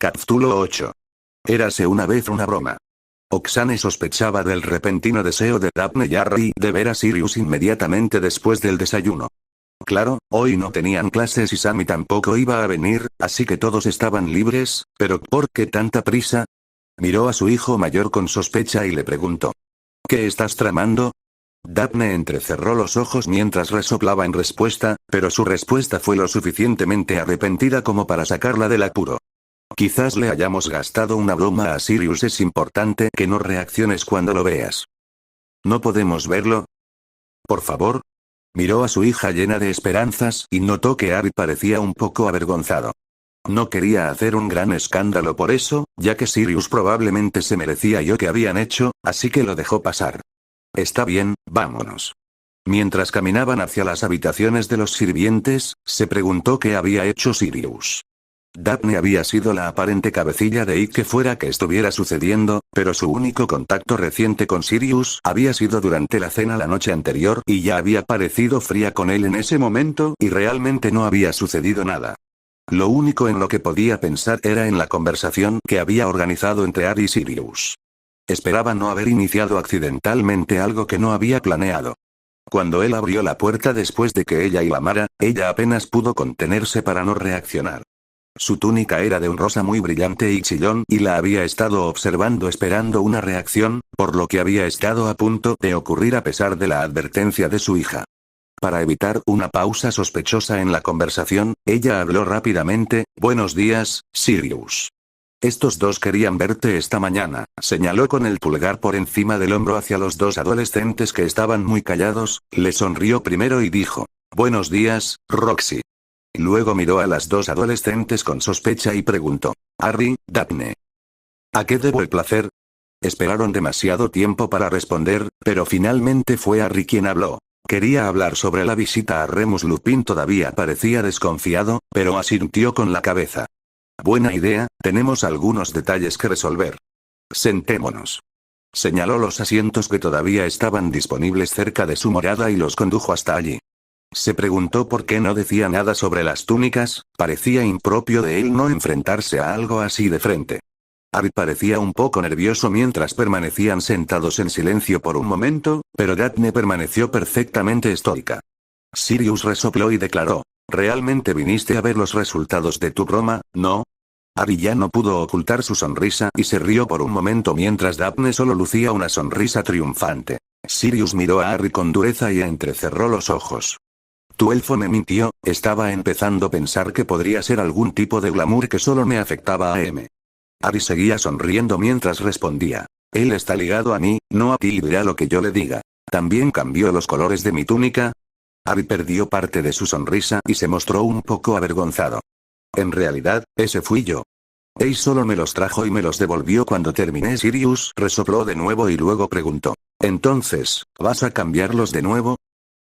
Capítulo 8. Érase una vez una broma. Oksane sospechaba del repentino deseo de Daphne y Harry de ver a Sirius inmediatamente después del desayuno. Claro, hoy no tenían clases y Sammy tampoco iba a venir, así que todos estaban libres, pero ¿por qué tanta prisa? Miró a su hijo mayor con sospecha y le preguntó. ¿Qué estás tramando? Daphne entrecerró los ojos mientras resoplaba en respuesta, pero su respuesta fue lo suficientemente arrepentida como para sacarla del apuro. Quizás le hayamos gastado una broma a Sirius. Es importante que no reacciones cuando lo veas. ¿No podemos verlo? Por favor. Miró a su hija llena de esperanzas y notó que Harry parecía un poco avergonzado. No quería hacer un gran escándalo por eso, ya que Sirius probablemente se merecía lo que habían hecho, así que lo dejó pasar. Está bien, vámonos. Mientras caminaban hacia las habitaciones de los sirvientes, se preguntó qué había hecho Sirius. Daphne había sido la aparente cabecilla de que fuera que estuviera sucediendo, pero su único contacto reciente con Sirius había sido durante la cena la noche anterior y ya había parecido fría con él en ese momento y realmente no había sucedido nada. Lo único en lo que podía pensar era en la conversación que había organizado entre Harry y Sirius. Esperaba no haber iniciado accidentalmente algo que no había planeado. Cuando él abrió la puerta después de que ella llamara, ella apenas pudo contenerse para no reaccionar. Su túnica era de un rosa muy brillante y chillón y la había estado observando esperando una reacción, por lo que había estado a punto de ocurrir a pesar de la advertencia de su hija. Para evitar una pausa sospechosa en la conversación, ella habló rápidamente, «Buenos días, Sirius. Estos dos querían verte esta mañana», señaló con el pulgar por encima del hombro hacia los dos adolescentes que estaban muy callados, le sonrió primero y dijo, «Buenos días, Roxy». Luego miró a las dos adolescentes con sospecha y preguntó, «Harry, Daphne. ¿A qué debo el placer?» Esperaron demasiado tiempo para responder, pero finalmente fue Harry quien habló. Quería hablar sobre la visita a Remus Lupin. Todavía parecía desconfiado, pero asintió con la cabeza. «Buena idea, tenemos algunos detalles que resolver. Sentémonos». Señaló los asientos que todavía estaban disponibles cerca de su morada y los condujo hasta allí. Se preguntó por qué no decía nada sobre las túnicas, parecía impropio de él no enfrentarse a algo así de frente. Harry parecía un poco nervioso mientras permanecían sentados en silencio por un momento, pero Daphne permaneció perfectamente estoica. Sirius resopló y declaró, «¿Realmente viniste a ver los resultados de tu broma, no?» Harry ya no pudo ocultar su sonrisa y se rió por un momento mientras Daphne solo lucía una sonrisa triunfante. Sirius miró a Harry con dureza y entrecerró los ojos. «Tu elfo me mintió, estaba empezando a pensar que podría ser algún tipo de glamour que solo me afectaba a M». Harry seguía sonriendo mientras respondía, «Él está ligado a mí, no a ti y dirá lo que yo le diga. ¿También cambió los colores de mi túnica?» Harry perdió parte de su sonrisa y se mostró un poco avergonzado. «En realidad, ese fui yo. Ace solo me los trajo y me los devolvió cuando terminé». Sirius resopló de nuevo y luego preguntó, «¿Entonces, vas a cambiarlos de nuevo?»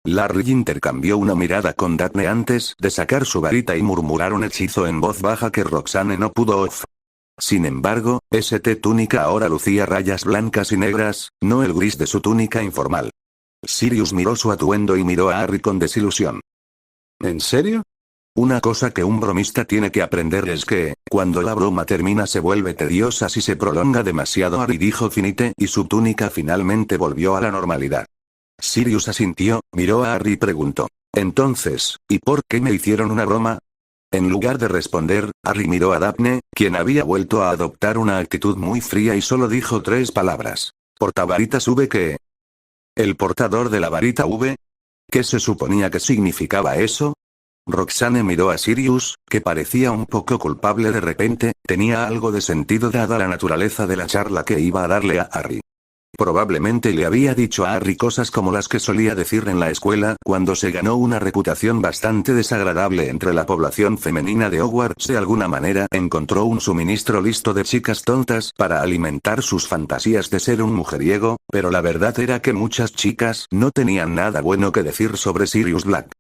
Larry intercambió una mirada con Daphne antes de sacar su varita y murmurar un hechizo en voz baja que Roxane no pudo oír. Sin embargo, St. túnica ahora lucía rayas blancas y negras, no el gris de su túnica informal. Sirius miró su atuendo y miró a Harry con desilusión. ¿En serio? Una cosa que un bromista tiene que aprender es que, cuando la broma termina se vuelve tediosa si se prolonga demasiado. Harry dijo finite y su túnica finalmente volvió a la normalidad. Sirius asintió, miró a Harry y preguntó, «Entonces, ¿y por qué me hicieron una broma?» En lugar de responder, Harry miró a Daphne, quien había vuelto a adoptar una actitud muy fría y solo dijo 3 palabras. «Portavaritas V qué». «¿El portador de la varita V? ¿Qué se suponía que significaba eso?» Roxane miró a Sirius, que parecía un poco culpable de repente, tenía algo de sentido dada la naturaleza de la charla que iba a darle a Harry. Probablemente le había dicho a Harry cosas como las que solía decir en la escuela cuando se ganó una reputación bastante desagradable entre la población femenina de Hogwarts. De alguna manera encontró un suministro listo de chicas tontas para alimentar sus fantasías de ser un mujeriego, pero la verdad era que muchas chicas no tenían nada bueno que decir sobre Sirius Black.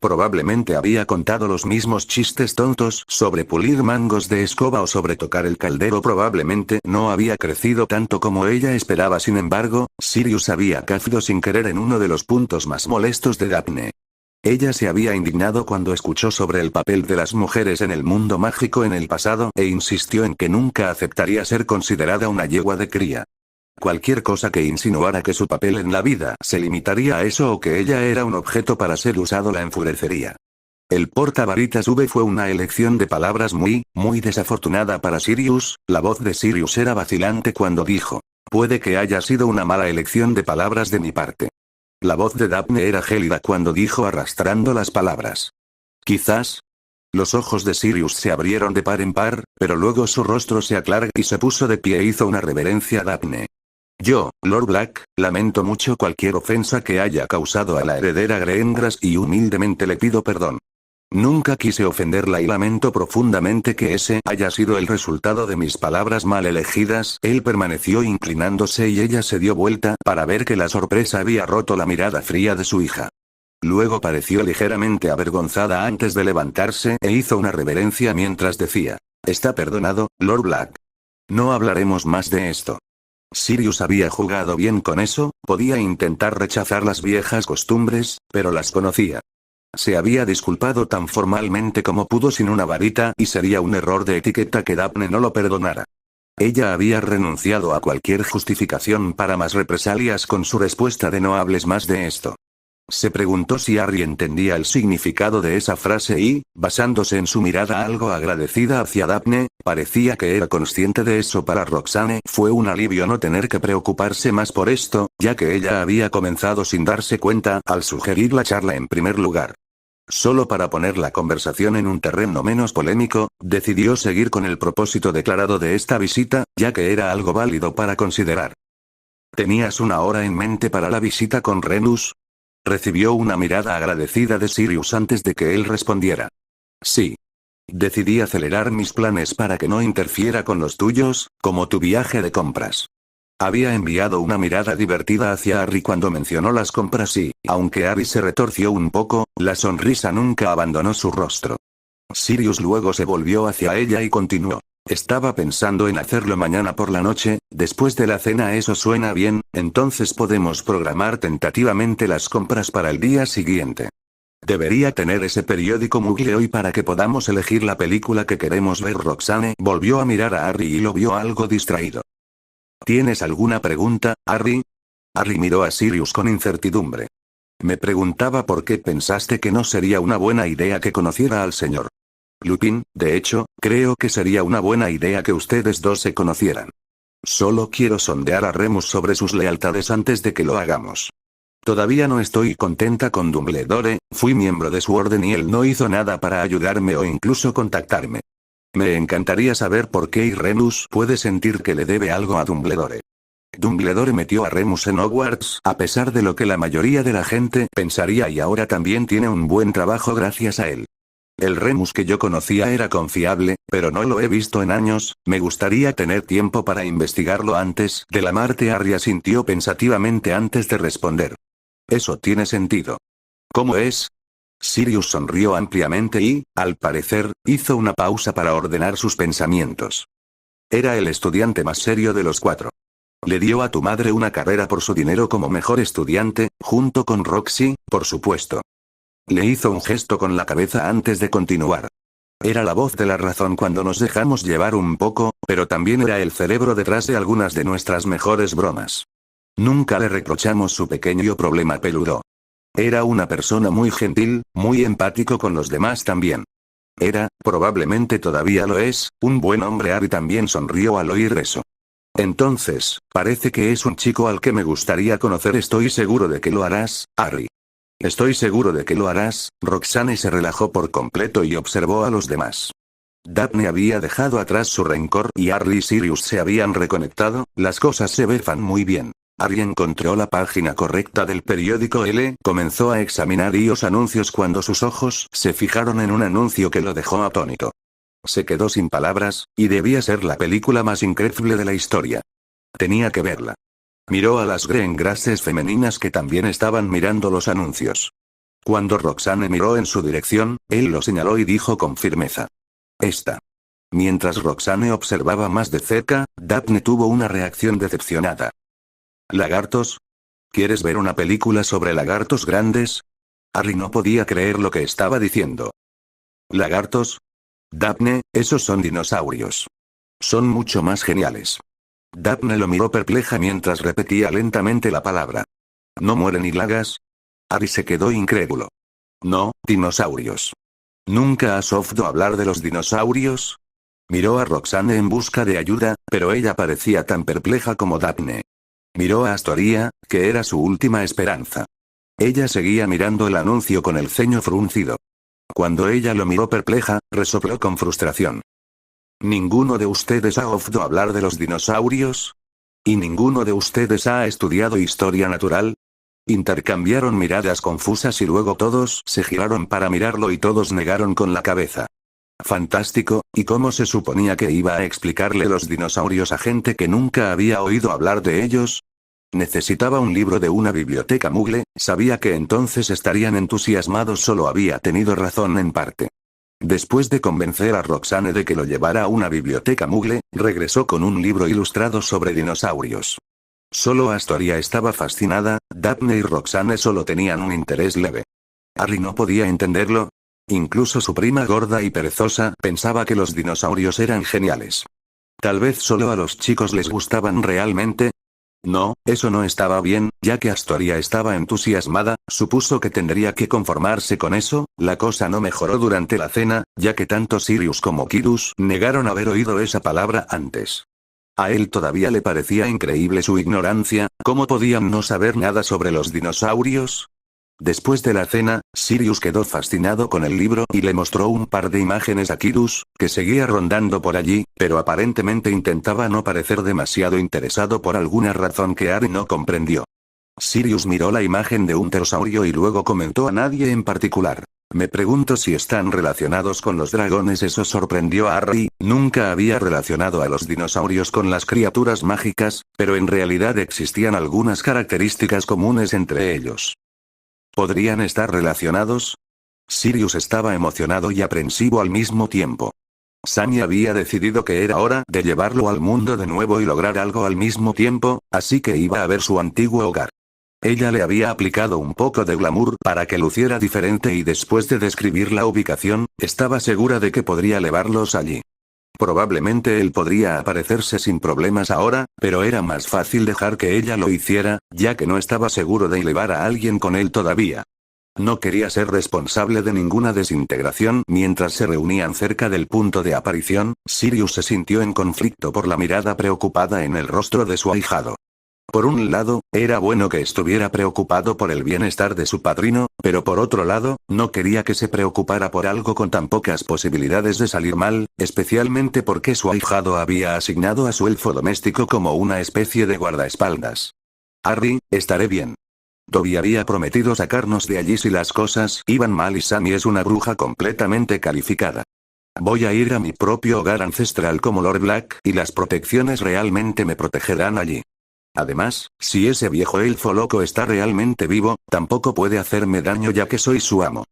Probablemente había contado los mismos chistes tontos sobre pulir mangos de escoba o sobre tocar el caldero. Probablemente no había crecido tanto como ella esperaba. Sin embargo, Sirius había caído sin querer en uno de los puntos más molestos de Daphne. Ella se había indignado cuando escuchó sobre el papel de las mujeres en el mundo mágico en el pasado e insistió en que nunca aceptaría ser considerada una yegua de cría. Cualquier cosa que insinuara que su papel en la vida se limitaría a eso o que ella era un objeto para ser usado la enfurecería. El portavaritas V fue una elección de palabras muy desafortunada para Sirius. La voz de Sirius era vacilante cuando dijo: puede que haya sido una mala elección de palabras de mi parte. La voz de Daphne era gélida cuando dijo arrastrando las palabras: quizás. Los ojos de Sirius se abrieron de par en par, pero luego su rostro se aclaró y se puso de pie e hizo una reverencia a Daphne. Yo, Lord Black, lamento mucho cualquier ofensa que haya causado a la heredera Greengrass y humildemente le pido perdón. Nunca quise ofenderla y lamento profundamente que ese haya sido el resultado de mis palabras mal elegidas. Él permaneció inclinándose y ella se dio vuelta para ver que la sorpresa había roto la mirada fría de su hija. Luego pareció ligeramente avergonzada antes de levantarse e hizo una reverencia mientras decía: está perdonado, Lord Black. No hablaremos más de esto. Sirius había jugado bien con eso, podía intentar rechazar las viejas costumbres, pero las conocía. Se había disculpado tan formalmente como pudo sin una varita y sería un error de etiqueta que Daphne no lo perdonara. Ella había renunciado a cualquier justificación para más represalias con su respuesta de no hables más de esto. Se preguntó si Harry entendía el significado de esa frase y, basándose en su mirada algo agradecida hacia Daphne, parecía que era consciente de eso. Para Roxane fue un alivio no tener que preocuparse más por esto, ya que ella había comenzado sin darse cuenta al sugerir la charla en primer lugar. Solo para poner la conversación en un terreno menos polémico, decidió seguir con el propósito declarado de esta visita, ya que era algo válido para considerar. ¿Tenías una hora en mente para la visita con Remus? Recibió una mirada agradecida de Sirius antes de que él respondiera. Sí. Decidí acelerar mis planes para que no interfiera con los tuyos, como tu viaje de compras. Había enviado una mirada divertida hacia Harry cuando mencionó las compras y, aunque Harry se retorció un poco, la sonrisa nunca abandonó su rostro. Sirius luego se volvió hacia ella y continuó: estaba pensando en hacerlo mañana por la noche, después de la cena. Eso suena bien, entonces podemos programar tentativamente las compras para el día siguiente. Debería tener ese periódico Muggle hoy para que podamos elegir la película que queremos ver. Roxane volvió a mirar a Harry y lo vio algo distraído. ¿Tienes alguna pregunta, Harry? Harry miró a Sirius con incertidumbre. Me preguntaba por qué pensaste que no sería una buena idea que conociera al señor Lupin. De hecho, creo que sería una buena idea que ustedes dos se conocieran. Solo quiero sondear a Remus sobre sus lealtades antes de que lo hagamos. Todavía no estoy contenta con Dumbledore, fui miembro de su orden y él no hizo nada para ayudarme o incluso contactarme. Me encantaría saber por qué Remus puede sentir que le debe algo a Dumbledore. Dumbledore metió a Remus en Hogwarts a pesar de lo que la mayoría de la gente pensaría y ahora también tiene un buen trabajo gracias a él. El Remus que yo conocía era confiable, pero no lo he visto en años. Me gustaría tener tiempo para investigarlo antes de la Marte. Harry asintió pensativamente antes de responder. Eso tiene sentido. ¿Cómo es? Sirius sonrió ampliamente y, al parecer, hizo una pausa para ordenar sus pensamientos. Era el estudiante más serio de los cuatro. Le dio a tu madre una carrera por su dinero como mejor estudiante, junto con Roxy, por supuesto. Le hizo un gesto con la cabeza antes de continuar. Era la voz de la razón cuando nos dejamos llevar un poco, pero también era el cerebro detrás de algunas de nuestras mejores bromas. Nunca le reprochamos su pequeño problema peludo. Era una persona muy gentil, muy empático con los demás también. Era, probablemente todavía lo es, un buen hombre. Harry también sonrió al oír eso. Entonces, parece que es un chico al que me gustaría conocer. Estoy seguro de que lo harás, Harry. Estoy seguro de que lo harás. Roxane se relajó por completo y observó a los demás. Daphne había dejado atrás su rencor y Harry y Sirius se habían reconectado. Las cosas se ven muy bien. Harry encontró la página correcta del periódico L, comenzó a examinar los anuncios cuando sus ojos se fijaron en un anuncio que lo dejó atónito. Se quedó sin palabras, y debía ser la película más increíble de la historia. Tenía que verla. Miró a las Greengrasses femeninas que también estaban mirando los anuncios. Cuando Roxane miró en su dirección, él lo señaló y dijo con firmeza: esta. Mientras Roxane observaba más de cerca, Daphne tuvo una reacción decepcionada. ¿Lagartos? ¿Quieres ver una película sobre lagartos grandes? Harry no podía creer lo que estaba diciendo. ¿Lagartos? Daphne, esos son dinosaurios. Son mucho más geniales. Daphne lo miró perpleja mientras repetía lentamente la palabra. ¿No mueren hilagas? Harry se quedó incrédulo. No, dinosaurios. ¿Nunca has oído hablar de los dinosaurios? Miró a Roxanne en busca de ayuda, pero ella parecía tan perpleja como Daphne. Miró a Astoria, que era su última esperanza. Ella seguía mirando el anuncio con el ceño fruncido. Cuando ella lo miró perpleja, resopló con frustración. ¿Ninguno de ustedes ha oído hablar de los dinosaurios? ¿Y ninguno de ustedes ha estudiado historia natural? Intercambiaron miradas confusas y luego todos se giraron para mirarlo y todos negaron con la cabeza. Fantástico, ¿y cómo se suponía que iba a explicarle los dinosaurios a gente que nunca había oído hablar de ellos? Necesitaba un libro de una biblioteca Muggle, sabía que entonces estarían entusiasmados, solo había tenido razón en parte. Después de convencer a Roxanne de que lo llevara a una biblioteca Muggle, regresó con un libro ilustrado sobre dinosaurios. Solo Astoria estaba fascinada, Daphne y Roxanne solo tenían un interés leve. Harry no podía entenderlo. Incluso su prima gorda y perezosa pensaba que los dinosaurios eran geniales. Tal vez solo a los chicos les gustaban realmente. No, eso no estaba bien, ya que Astoria estaba entusiasmada, supuso que tendría que conformarse con eso. La cosa no mejoró durante la cena, ya que tanto Sirius como Kyrus negaron haber oído esa palabra antes. A él todavía le parecía increíble su ignorancia, ¿cómo podían no saber nada sobre los dinosaurios? Después de la cena, Sirius quedó fascinado con el libro y le mostró un par de imágenes a Kyrus, que seguía rondando por allí, pero aparentemente intentaba no parecer demasiado interesado por alguna razón que Harry no comprendió. Sirius miró la imagen de un pterosaurio y luego comentó a nadie en particular. Me pregunto si están relacionados con los dragones. Eso sorprendió a Harry, nunca había relacionado a los dinosaurios con las criaturas mágicas, pero en realidad existían algunas características comunes entre ellos. ¿Podrían estar relacionados? Sirius estaba emocionado y aprensivo al mismo tiempo. Sammy había decidido que era hora de llevarlo al mundo de nuevo y lograr algo al mismo tiempo, así que iba a ver su antiguo hogar. Ella le había aplicado un poco de glamour para que luciera diferente y después de describir la ubicación, estaba segura de que podría llevarlos allí. Probablemente él podría aparecerse sin problemas ahora, pero era más fácil dejar que ella lo hiciera, ya que no estaba seguro de llevar a alguien con él todavía. No quería ser responsable de ninguna desintegración. Mientras se reunían cerca del punto de aparición, Sirius se sintió en conflicto por la mirada preocupada en el rostro de su ahijado. Por un lado, era bueno que estuviera preocupado por el bienestar de su padrino, pero por otro lado, no quería que se preocupara por algo con tan pocas posibilidades de salir mal, especialmente porque su ahijado había asignado a su elfo doméstico como una especie de guardaespaldas. Harry, estaré bien. Dobby había prometido sacarnos de allí si las cosas iban mal y Sammy es una bruja completamente calificada. Voy a ir a mi propio hogar ancestral como Lord Black y las protecciones realmente me protegerán allí. Además, si ese viejo elfo loco está realmente vivo, tampoco puede hacerme daño ya que soy su amo.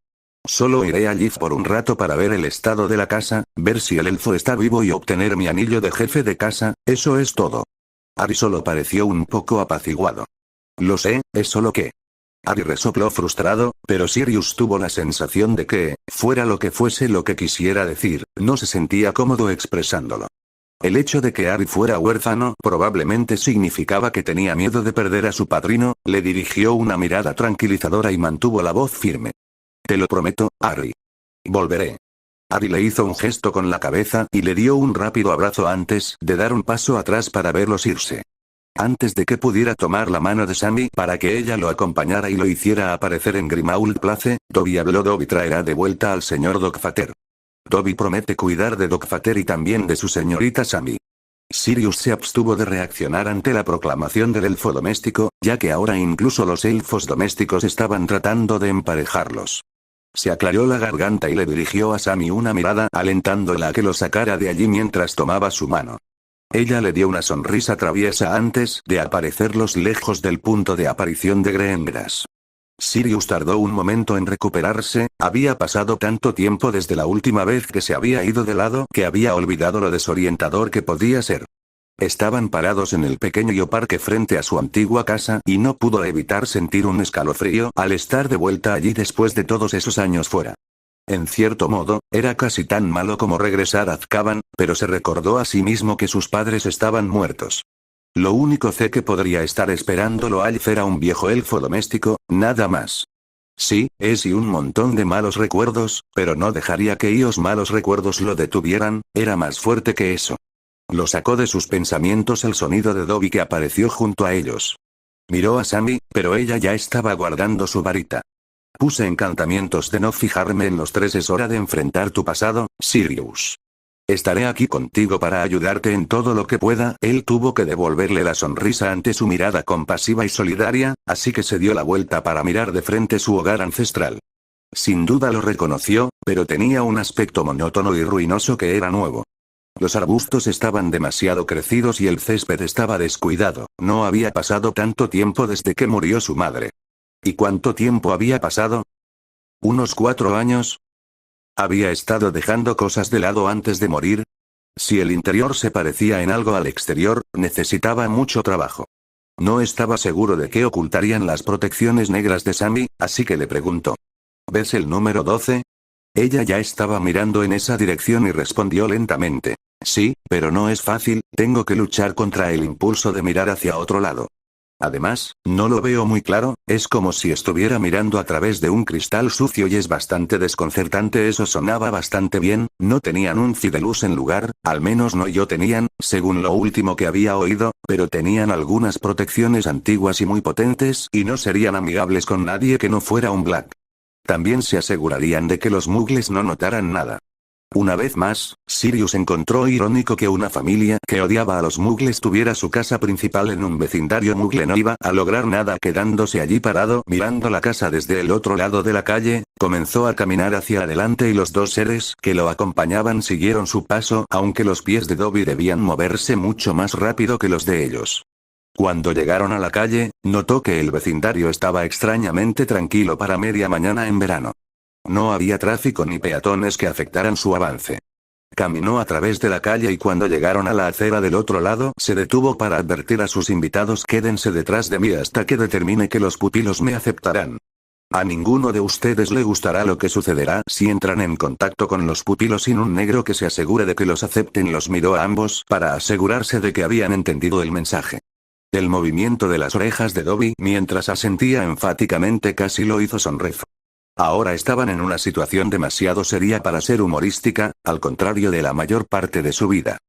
Solo iré allí por un rato para ver el estado de la casa, ver si el elfo está vivo y obtener mi anillo de jefe de casa, eso es todo. Harry solo pareció un poco apaciguado. Lo sé, es solo que... Harry resopló frustrado, pero Sirius tuvo la sensación de que, fuera lo que fuese lo que quisiera decir, no se sentía cómodo expresándolo. El hecho de que Harry fuera huérfano probablemente significaba que tenía miedo de perder a su padrino. Le dirigió una mirada tranquilizadora y mantuvo la voz firme. Te lo prometo, Harry. Volveré. Harry le hizo un gesto con la cabeza y le dio un rápido abrazo antes de dar un paso atrás para verlos irse. Antes de que pudiera tomar la mano de Sammy para que ella lo acompañara y lo hiciera aparecer en Grimmauld Place, Dobby habló. Dobby traerá de vuelta al señor Dogfather. Dobby promete cuidar de Dogfather y también de su señorita Sammy. Sirius se abstuvo de reaccionar ante la proclamación del elfo doméstico, ya que ahora incluso los elfos domésticos estaban tratando de emparejarlos. Se aclaró la garganta y le dirigió a Sammy una mirada alentándola a que lo sacara de allí mientras tomaba su mano. Ella le dio una sonrisa traviesa antes de aparecerlos lejos del punto de aparición de Greengrass. Sirius tardó un momento en recuperarse, había pasado tanto tiempo desde la última vez que se había ido de lado que había olvidado lo desorientador que podía ser. Estaban parados en el pequeño parque frente a su antigua casa y no pudo evitar sentir un escalofrío al estar de vuelta allí después de todos esos años fuera. En cierto modo, era casi tan malo como regresar a Azkaban, pero se recordó a sí mismo que sus padres estaban muertos. Lo único que podría estar esperándolo allí era un viejo elfo doméstico, nada más. Sí, y un montón de malos recuerdos, pero no dejaría que esos malos recuerdos lo detuvieran, era más fuerte que eso. Lo sacó de sus pensamientos el sonido de Dobby que apareció junto a ellos. Miró a Sammy, pero ella ya estaba guardando su varita. Puse encantamientos de no fijarme en los tres. Es hora de enfrentar tu pasado, Sirius. Estaré aquí contigo para ayudarte en todo lo que pueda. Él tuvo que devolverle la sonrisa ante su mirada compasiva y solidaria, así que se dio la vuelta para mirar de frente su hogar ancestral. Sin duda lo reconoció, pero tenía un aspecto monótono y ruinoso que era nuevo. Los arbustos estaban demasiado crecidos y el césped estaba descuidado. No había pasado tanto tiempo desde que murió su madre. ¿Y cuánto tiempo había pasado? ¿Unos 4 años? ¿Había estado dejando cosas de lado antes de morir? Si el interior se parecía en algo al exterior, necesitaba mucho trabajo. No estaba seguro de qué ocultarían las protecciones negras de Sammy, así que le preguntó. ¿Ves el número 12? Ella ya estaba mirando en esa dirección y respondió lentamente. Sí, pero no es fácil, tengo que luchar contra el impulso de mirar hacia otro lado. Además, no lo veo muy claro, es como si estuviera mirando a través de un cristal sucio y es bastante desconcertante. Eso sonaba bastante bien, no tenían un de luz en lugar, al menos no yo tenían, según lo último que había oído, pero tenían algunas protecciones antiguas y muy potentes y no serían amigables con nadie que no fuera un Black. También se asegurarían de que los muggles no notaran nada. Una vez más, Sirius encontró irónico que una familia que odiaba a los muggles tuviera su casa principal en un vecindario muggle. No iba a lograr nada quedándose allí parado mirando la casa desde el otro lado de la calle. Comenzó a caminar hacia adelante y los dos seres que lo acompañaban siguieron su paso, aunque los pies de Dobby debían moverse mucho más rápido que los de ellos. Cuando llegaron a la calle, notó que el vecindario estaba extrañamente tranquilo para media mañana en verano. No había tráfico ni peatones que afectaran su avance. Caminó a través de la calle y cuando llegaron a la acera del otro lado se detuvo para advertir a sus invitados: quédense detrás de mí hasta que determine que los pupilos me aceptarán. A ninguno de ustedes le gustará lo que sucederá si entran en contacto con los pupilos sin un negro que se asegure de que los acepten. Los miró a ambos para asegurarse de que habían entendido el mensaje. El movimiento de las orejas de Dobby mientras asentía enfáticamente casi lo hizo sonreír. Ahora estaban en una situación demasiado seria para ser humorística, al contrario de la mayor parte de su vida.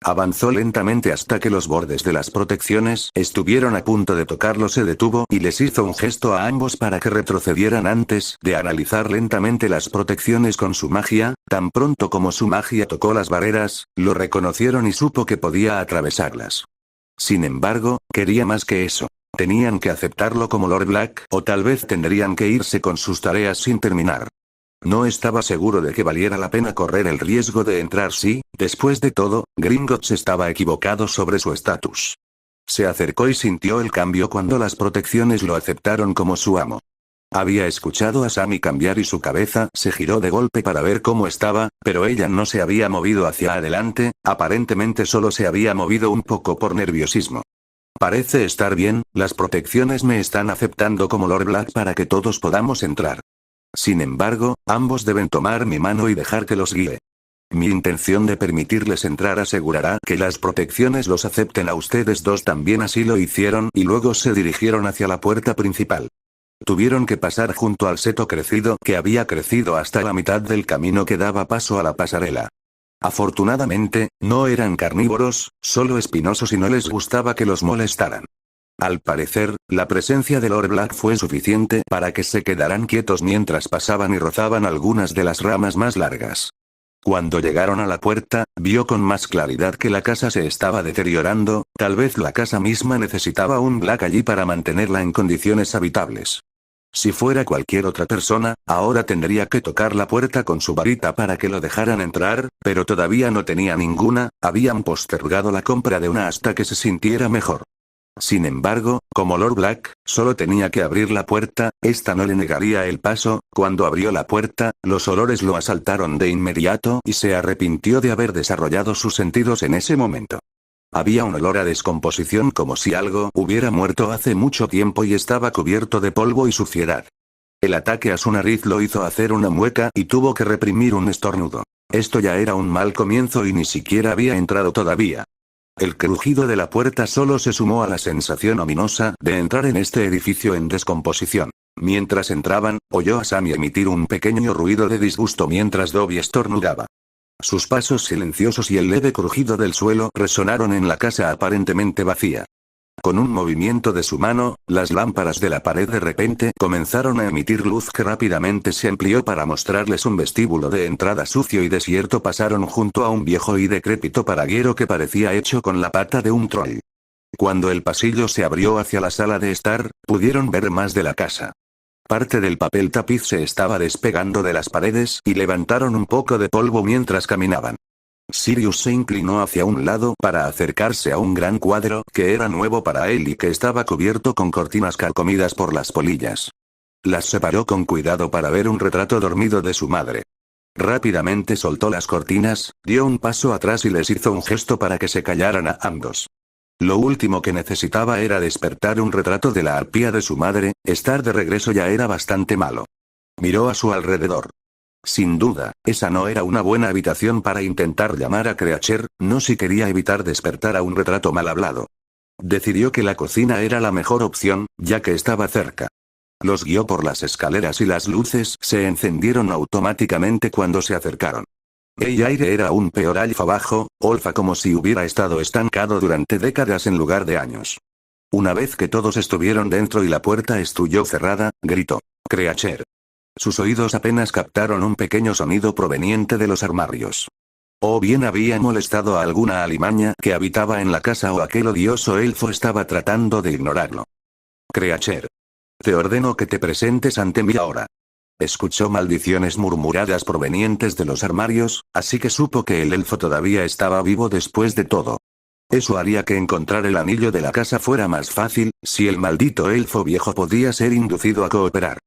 Avanzó lentamente hasta que los bordes de las protecciones estuvieron a punto de tocarlo. Se detuvo y les hizo un gesto a ambos para que retrocedieran antes de analizar lentamente las protecciones con su magia. Tan pronto como su magia tocó las barreras, lo reconocieron y supo que podía atravesarlas. Sin embargo, quería más que eso. Tenían que aceptarlo como Lord Black, o tal vez tendrían que irse con sus tareas sin terminar. No estaba seguro de que valiera la pena correr el riesgo de entrar. Sí, después de todo, Gringotts estaba equivocado sobre su estatus. Se acercó y sintió el cambio cuando las protecciones lo aceptaron como su amo. Había escuchado a Sammy cambiar y su cabeza se giró de golpe para ver cómo estaba, pero ella no se había movido hacia adelante, aparentemente solo se había movido un poco por nerviosismo. Parece estar bien, las protecciones me están aceptando como Lord Black para que todos podamos entrar. Sin embargo, ambos deben tomar mi mano y dejar que los guíe. Mi intención de permitirles entrar asegurará que las protecciones los acepten a ustedes dos también. Así lo hicieron y luego se dirigieron hacia la puerta principal. Tuvieron que pasar junto al seto crecido que había crecido hasta la mitad del camino que daba paso a la pasarela. Afortunadamente, no eran carnívoros, solo espinosos y no les gustaba que los molestaran. Al parecer, la presencia de Lord Black fue suficiente para que se quedaran quietos mientras pasaban y rozaban algunas de las ramas más largas. Cuando llegaron a la puerta, vio con más claridad que la casa se estaba deteriorando, tal vez la casa misma necesitaba un Black allí para mantenerla en condiciones habitables. Si fuera cualquier otra persona, ahora tendría que tocar la puerta con su varita para que lo dejaran entrar, pero todavía no tenía ninguna, habían postergado la compra de una hasta que se sintiera mejor. Sin embargo, como Lord Black, solo tenía que abrir la puerta, esta no le negaría el paso. Cuando abrió la puerta, los olores lo asaltaron de inmediato y se arrepintió de haber desarrollado sus sentidos en ese momento. Había un olor a descomposición como si algo hubiera muerto hace mucho tiempo y estaba cubierto de polvo y suciedad. El ataque a su nariz lo hizo hacer una mueca y tuvo que reprimir un estornudo. Esto ya era un mal comienzo y ni siquiera había entrado todavía. El crujido de la puerta solo se sumó a la sensación ominosa de entrar en este edificio en descomposición. Mientras entraban, oyó a Sammy emitir un pequeño ruido de disgusto mientras Dobby estornudaba. Sus pasos silenciosos y el leve crujido del suelo resonaron en la casa aparentemente vacía. Con un movimiento de su mano, las lámparas de la pared de repente comenzaron a emitir luz que rápidamente se amplió para mostrarles un vestíbulo de entrada sucio y desierto. Pasaron junto a un viejo y decrépito paraguero que parecía hecho con la pata de un troll. Cuando el pasillo se abrió hacia la sala de estar, pudieron ver más de la casa. Parte del papel tapiz se estaba despegando de las paredes y levantaron un poco de polvo mientras caminaban. Sirius se inclinó hacia un lado para acercarse a un gran cuadro que era nuevo para él y que estaba cubierto con cortinas carcomidas por las polillas. Las separó con cuidado para ver un retrato dormido de su madre. Rápidamente soltó las cortinas, dio un paso atrás y les hizo un gesto para que se callaran a ambos. Lo último que necesitaba era despertar un retrato de la arpía de su madre. Estar de regreso ya era bastante malo. Miró a su alrededor. Sin duda, esa no era una buena habitación para intentar llamar a Creature, no si quería evitar despertar a un retrato mal hablado. Decidió que la cocina era la mejor opción, ya que estaba cerca. Los guió por las escaleras y las luces se encendieron automáticamente cuando se acercaron. El aire era aún peor alfa bajo, olfa como si hubiera estado estancado durante décadas en lugar de años. Una vez que todos estuvieron dentro y la puerta estuvo cerrada, gritó: Creature. Sus oídos apenas captaron un pequeño sonido proveniente de los armarios. O bien había molestado a alguna alimaña que habitaba en la casa o aquel odioso elfo estaba tratando de ignorarlo. Creature. Te ordeno que te presentes ante mí ahora. Escuchó maldiciones murmuradas provenientes de los armarios, así que supo que el elfo todavía estaba vivo después de todo. Eso haría que encontrar el anillo de la casa fuera más fácil, si el maldito elfo viejo podía ser inducido a cooperar.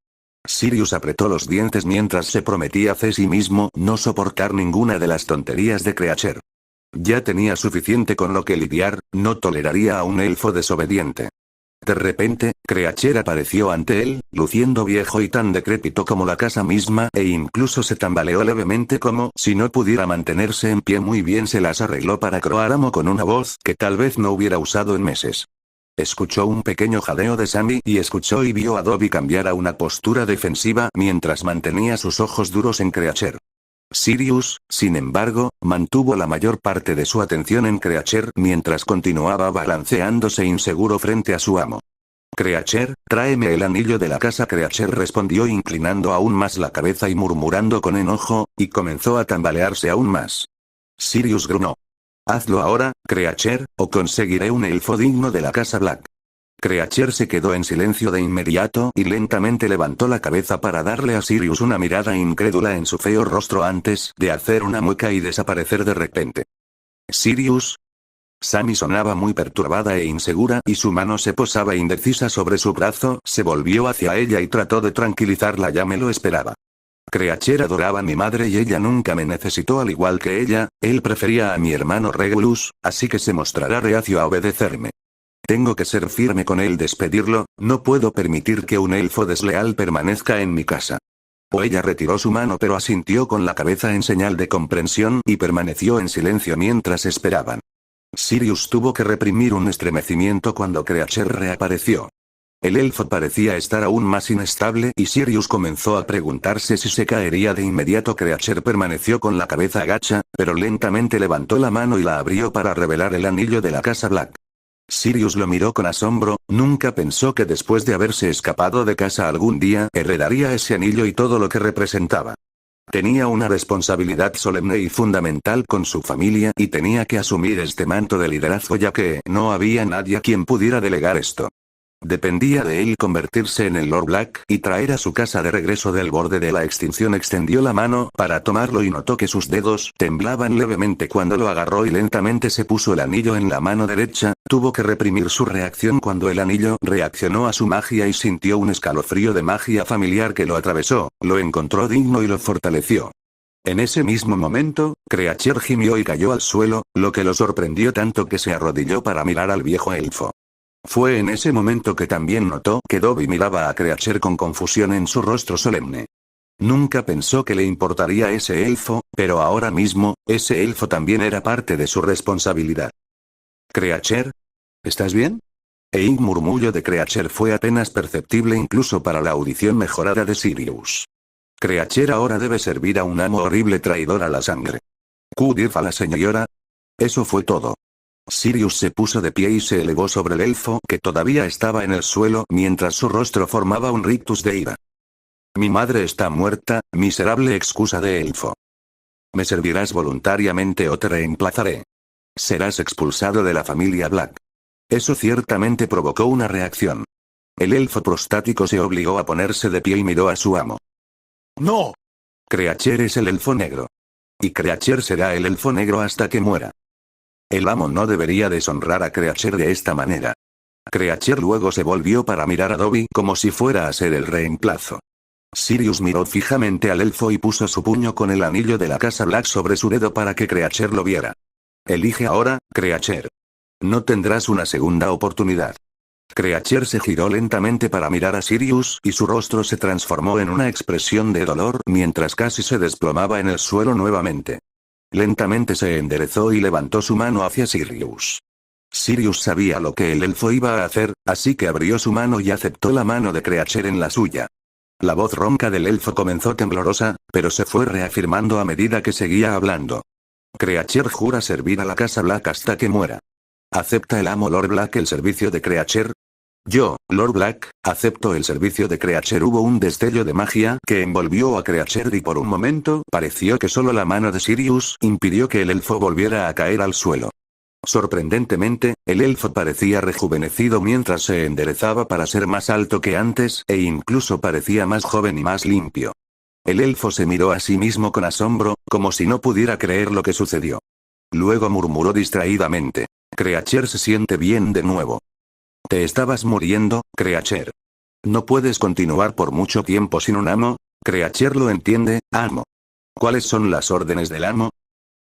Sirius apretó los dientes mientras se prometía a sí mismo no soportar ninguna de las tonterías de Creature. Ya tenía suficiente con lo que lidiar, no toleraría a un elfo desobediente. De repente, Creature apareció ante él, luciendo viejo y tan decrépito como la casa misma, e incluso se tambaleó levemente como si no pudiera mantenerse en pie. Muy bien, se las arregló para Croáramo con una voz que tal vez no hubiera usado en meses. Escuchó un pequeño jadeo de Sammy y escuchó y vio a Dobby cambiar a una postura defensiva mientras mantenía sus ojos duros en Creature. Sirius, sin embargo, mantuvo la mayor parte de su atención en Creature mientras continuaba balanceándose inseguro frente a su amo. Creature, tráeme el anillo de la casa. Creature respondió inclinando aún más la cabeza y murmurando con enojo, y comenzó a tambalearse aún más. Sirius gruñó. Hazlo ahora, Creature, o conseguiré un elfo digno de la casa Black. Creature se quedó en silencio de inmediato y lentamente levantó la cabeza para darle a Sirius una mirada incrédula en su feo rostro antes de hacer una mueca y desaparecer de repente. ¿Sirius? Sammy sonaba muy perturbada e insegura y su mano se posaba indecisa sobre su brazo. Se volvió hacia ella y trató de tranquilizarla. Ya me lo esperaba. Creature adoraba a mi madre y ella nunca me necesitó al igual que ella. Él prefería a mi hermano Regulus, así que se mostrará reacio a obedecerme. Tengo que ser firme con él, despedirlo, no puedo permitir que un elfo desleal permanezca en mi casa. O ella retiró su mano pero asintió con la cabeza en señal de comprensión y permaneció en silencio mientras esperaban. Sirius tuvo que reprimir un estremecimiento cuando Creature reapareció. El elfo parecía estar aún más inestable y Sirius comenzó a preguntarse si se caería de inmediato. Creature permaneció con la cabeza agacha, pero lentamente levantó la mano y la abrió para revelar el anillo de la casa Black. Sirius lo miró con asombro, nunca pensó que después de haberse escapado de casa algún día heredaría ese anillo y todo lo que representaba. Tenía una responsabilidad solemne y fundamental con su familia y tenía que asumir este manto de liderazgo ya que no había nadie a quien pudiera delegar esto. Dependía de él convertirse en el Lord Black y traer a su casa de regreso del borde de la extinción. Extendió la mano para tomarlo y notó que sus dedos temblaban levemente cuando lo agarró y lentamente se puso el anillo en la mano derecha. Tuvo que reprimir su reacción cuando el anillo reaccionó a su magia y sintió un escalofrío de magia familiar que lo atravesó, lo encontró digno y lo fortaleció. En ese mismo momento, Creacher gimió y cayó al suelo, lo que lo sorprendió tanto que se arrodilló para mirar al viejo elfo. Fue en ese momento que también notó que Dobby miraba a Creacher con confusión en su rostro solemne. Nunca pensó que le importaría ese elfo, pero ahora mismo, ese elfo también era parte de su responsabilidad. ¿Creacher? ¿Estás bien? El murmullo de Creacher fue apenas perceptible incluso para la audición mejorada de Sirius. Creacher ahora debe servir a un amo horrible traidor a la sangre. ¿Cudir a la señora? Eso fue todo. Sirius se puso de pie y se elevó sobre el elfo que todavía estaba en el suelo mientras su rostro formaba un rictus de ira. Mi madre está muerta, miserable excusa de elfo. Me servirás voluntariamente o te reemplazaré. Serás expulsado de la familia Black. Eso ciertamente provocó una reacción. El elfo prostático se obligó a ponerse de pie y miró a su amo. ¡No! Creacher es el elfo negro. Y Creacher será el elfo negro hasta que muera. El amo no debería deshonrar a Creacher de esta manera. Creacher luego se volvió para mirar a Dobby como si fuera a ser el reemplazo. Sirius miró fijamente al elfo y puso su puño con el anillo de la casa Black sobre su dedo para que Creacher lo viera. Elige ahora, Creacher. No tendrás una segunda oportunidad. Creacher se giró lentamente para mirar a Sirius y su rostro se transformó en una expresión de dolor mientras casi se desplomaba en el suelo nuevamente. Lentamente se enderezó y levantó su mano hacia Sirius. Sirius sabía lo que el elfo iba a hacer, así que abrió su mano y aceptó la mano de Creacher en la suya. La voz ronca del elfo comenzó temblorosa, pero se fue reafirmando a medida que seguía hablando. Creacher jura servir a la casa Black hasta que muera. ¿Acepta el amo Lord Black el servicio de Creacher? Yo, Lord Black, acepto el servicio de Creacher. Hubo un destello de magia que envolvió a Creacher y por un momento pareció que solo la mano de Sirius impidió que el elfo volviera a caer al suelo. Sorprendentemente, el elfo parecía rejuvenecido mientras se enderezaba para ser más alto que antes e incluso parecía más joven y más limpio. El elfo se miró a sí mismo con asombro, como si no pudiera creer lo que sucedió. Luego murmuró distraídamente. Creacher se siente bien de nuevo. Te estabas muriendo, Creacher. No puedes continuar por mucho tiempo sin un amo. Creacher lo entiende, amo. ¿Cuáles son las órdenes del amo?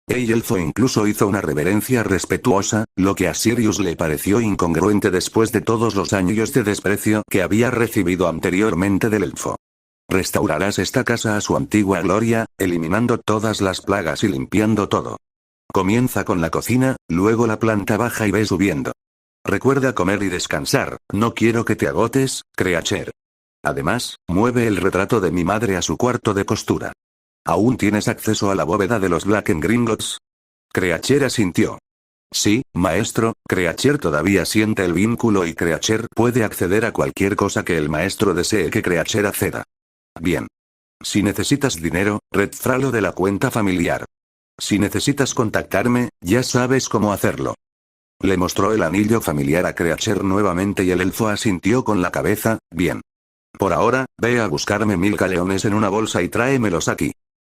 El elfo incluso hizo una reverencia respetuosa, lo que a Sirius le pareció incongruente después de todos los años de desprecio que había recibido anteriormente del elfo. Restaurarás esta casa a su antigua gloria, eliminando todas las plagas y limpiando todo. Comienza con la cocina, luego la planta baja y ve subiendo. Recuerda comer y descansar, no quiero que te agotes, Creacher. Además, mueve el retrato de mi madre a su cuarto de costura. ¿Aún tienes acceso a la bóveda de los Black Gringotts? Creacher asintió. Sí, maestro, Creacher todavía siente el vínculo y Creacher puede acceder a cualquier cosa que el maestro desee que Creacher acceda. Bien. Si necesitas dinero, retráelo de la cuenta familiar. Si necesitas contactarme, ya sabes cómo hacerlo. Le mostró el anillo familiar a Creacher nuevamente y el elfo asintió con la cabeza, bien. Por ahora, ve a buscarme 1000 galeones en una bolsa y tráemelos aquí.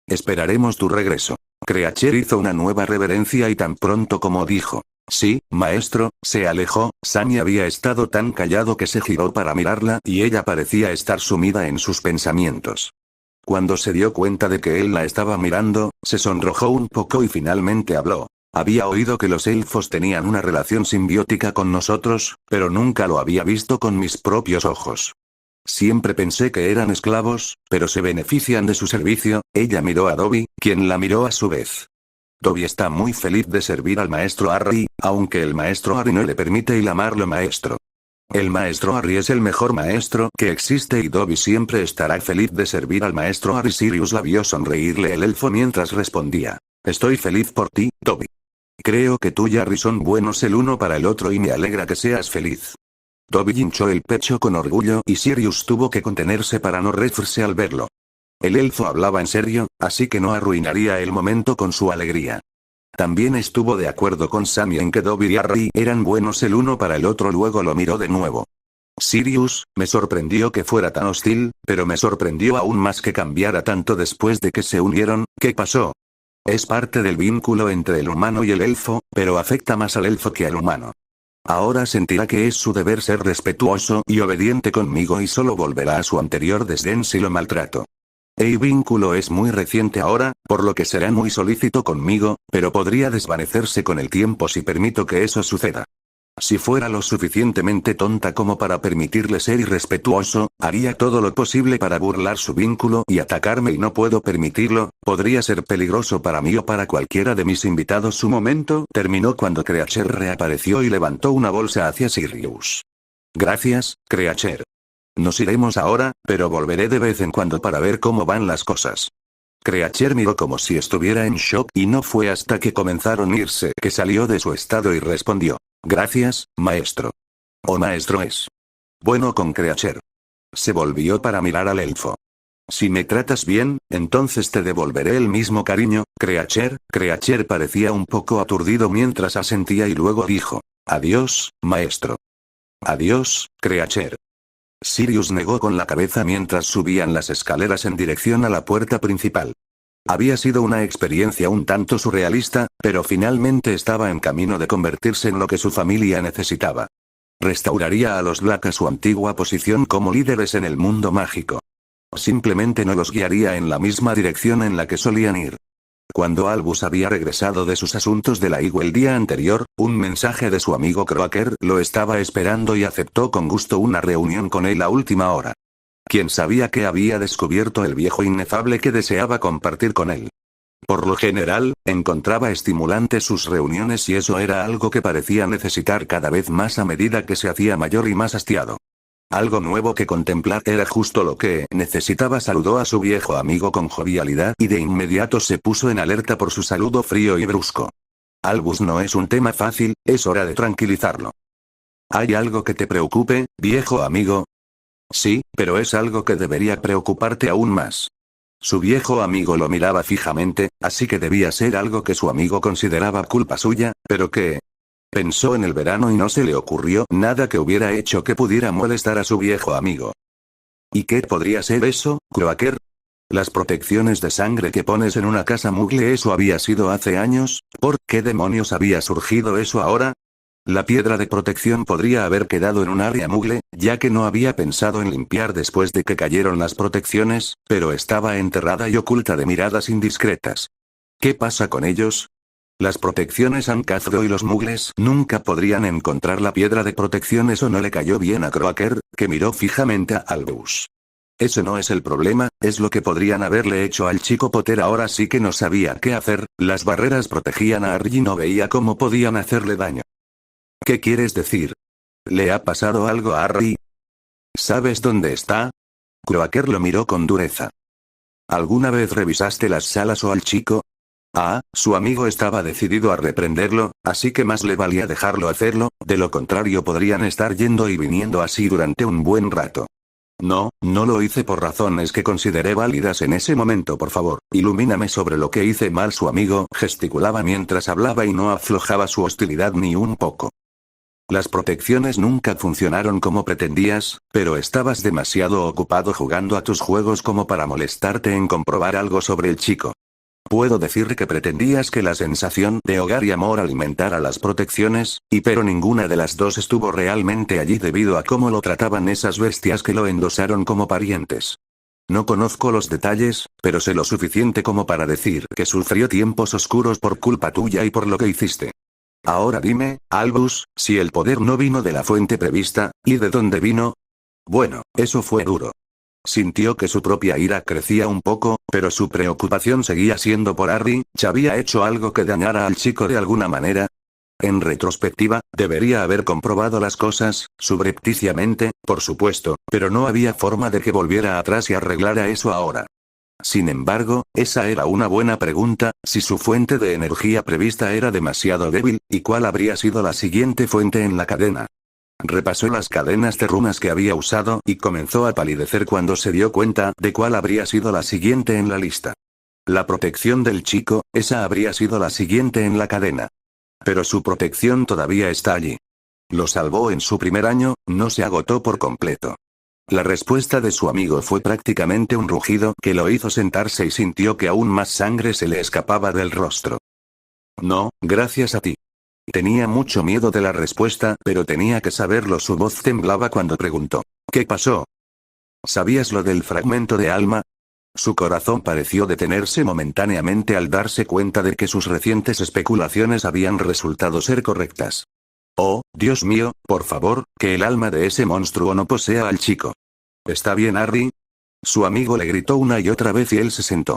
Esperaremos tu regreso. Creacher hizo una nueva reverencia y tan pronto como dijo, sí, maestro, se alejó. Sunny había estado tan callado que se giró para mirarla y ella parecía estar sumida en sus pensamientos. Cuando se dio cuenta de que él la estaba mirando, se sonrojó un poco y finalmente habló. Había oído que los elfos tenían una relación simbiótica con nosotros, pero nunca lo había visto con mis propios ojos. Siempre pensé que eran esclavos, pero se benefician de su servicio. Ella miró a Dobby, quien la miró a su vez. Dobby está muy feliz de servir al maestro Harry, aunque el maestro Harry no le permite llamarlo maestro. El maestro Harry es el mejor maestro que existe y Dobby siempre estará feliz de servir al maestro Harry. Sirius la vio sonreírle el elfo mientras respondía. Estoy feliz por ti, Dobby. Creo que tú y Harry son buenos el uno para el otro y me alegra que seas feliz. Dobby hinchó el pecho con orgullo y Sirius tuvo que contenerse para no reírse al verlo. El elfo hablaba en serio, así que no arruinaría el momento con su alegría. También estuvo de acuerdo con Sammy en que Dobby y Harry eran buenos el uno para el otro. Luego lo miró de nuevo. Sirius, me sorprendió que fuera tan hostil, pero me sorprendió aún más que cambiara tanto después de que se unieron. ¿Qué pasó? Es parte del vínculo entre el humano y el elfo, pero afecta más al elfo que al humano. Ahora sentirá que es su deber ser respetuoso y obediente conmigo y solo volverá a su anterior desdén si lo maltrato. El vínculo es muy reciente ahora, por lo que será muy solícito conmigo, pero podría desvanecerse con el tiempo si permito que eso suceda. Si fuera lo suficientemente tonta como para permitirle ser irrespetuoso, haría todo lo posible para burlar su vínculo y atacarme y no puedo permitirlo, podría ser peligroso para mí o para cualquiera de mis invitados. Su momento terminó cuando Creature reapareció y levantó una bolsa hacia Sirius. Gracias, Creature. Nos iremos ahora, pero volveré de vez en cuando para ver cómo van las cosas. Creature miró como si estuviera en shock y no fue hasta que comenzaron a irse que salió de su estado y respondió. Gracias, maestro. O maestro es. Bueno con Creature. Se volvió para mirar al elfo. Si me tratas bien, entonces te devolveré el mismo cariño, Creature. Creature parecía un poco aturdido mientras asentía y luego dijo. Adiós, maestro. Adiós, Creature. Sirius negó con la cabeza mientras subían las escaleras en dirección a la puerta principal. Había sido una experiencia un tanto surrealista, pero finalmente estaba en camino de convertirse en lo que su familia necesitaba. Restauraría a los Black a su antigua posición como líderes en el mundo mágico. Simplemente no los guiaría en la misma dirección en la que solían ir. Cuando Albus había regresado de sus asuntos de la Igua el día anterior, un mensaje de su amigo Croaker lo estaba esperando y aceptó con gusto una reunión con él a última hora. ¿Quién sabía que había descubierto el viejo inefable que deseaba compartir con él? Por lo general, encontraba estimulantes sus reuniones y eso era algo que parecía necesitar cada vez más a medida que se hacía mayor y más hastiado. Algo nuevo que contemplar era justo lo que necesitaba. Saludó a su viejo amigo con jovialidad y de inmediato se puso en alerta por su saludo frío y brusco. Albus no es un tema fácil, es hora de tranquilizarlo. ¿Hay algo que te preocupe, viejo amigo? Sí, pero es algo que debería preocuparte aún más. Su viejo amigo lo miraba fijamente, así que debía ser algo que su amigo consideraba culpa suya, pero que... Pensó en el verano y no se le ocurrió nada que hubiera hecho que pudiera molestar a su viejo amigo. ¿Y qué podría ser eso, Croaker? Las protecciones de sangre que pones en una casa mugle. Eso había sido hace años. ¿Por qué demonios había surgido eso ahora? La piedra de protección podría haber quedado en un área mugle, ya que no había pensado en limpiar después de que cayeron las protecciones, pero estaba enterrada y oculta de miradas indiscretas. ¿Qué pasa con ellos? Las protecciones Ancazdo y los mugles nunca podrían encontrar la piedra de protección. Eso no le cayó bien a Croaker, que miró fijamente a Albus. Ese no es el problema, es lo que podrían haberle hecho al chico Potter. Ahora sí que no sabía qué hacer, las barreras protegían a Harry y no veía cómo podían hacerle daño. ¿Qué quieres decir? ¿Le ha pasado algo a Harry? ¿Sabes dónde está? Croaker lo miró con dureza. ¿Alguna vez revisaste las salas o al chico? Ah, su amigo estaba decidido a reprenderlo, así que más le valía dejarlo hacerlo, de lo contrario podrían estar yendo y viniendo así durante un buen rato. No, no lo hice por razones que consideré válidas en ese momento. Por favor, ilumíname sobre lo que hice mal. Su amigo gesticulaba mientras hablaba y no aflojaba su hostilidad ni un poco. Las protecciones nunca funcionaron como pretendías, pero estabas demasiado ocupado jugando a tus juegos como para molestarte en comprobar algo sobre el chico. Puedo decir que pretendías que la sensación de hogar y amor alimentara las protecciones, pero ninguna de las dos estuvo realmente allí debido a cómo lo trataban esas bestias que lo endosaron como parientes. No conozco los detalles, pero sé lo suficiente como para decir que sufrió tiempos oscuros por culpa tuya y por lo que hiciste. Ahora dime, Albus, si el poder no vino de la fuente prevista, ¿y de dónde vino? Bueno, eso fue duro. Sintió que su propia ira crecía un poco, pero su preocupación seguía siendo por Harry. ¿Ya había hecho algo que dañara al chico de alguna manera? En retrospectiva, debería haber comprobado las cosas, subrepticiamente, por supuesto, pero no había forma de que volviera atrás y arreglara eso ahora. Sin embargo, esa era una buena pregunta, si su fuente de energía prevista era demasiado débil, ¿y cuál habría sido la siguiente fuente en la cadena? Repasó las cadenas de runas que había usado y comenzó a palidecer cuando se dio cuenta de cuál habría sido la siguiente en la lista. La protección del chico, esa habría sido la siguiente en la cadena. Pero su protección todavía está allí. Lo salvó en su primer año, no se agotó por completo. La respuesta de su amigo fue prácticamente un rugido que lo hizo sentarse y sintió que aún más sangre se le escapaba del rostro. No, gracias a ti. Tenía mucho miedo de la respuesta, pero tenía que saberlo. Su voz temblaba cuando preguntó. ¿Qué pasó? ¿Sabías lo del fragmento de alma? Su corazón pareció detenerse momentáneamente al darse cuenta de que sus recientes especulaciones habían resultado ser correctas. Oh, Dios mío, por favor, que el alma de ese monstruo no posea al chico. ¿Está bien, Harry? Su amigo le gritó una y otra vez y él se sentó.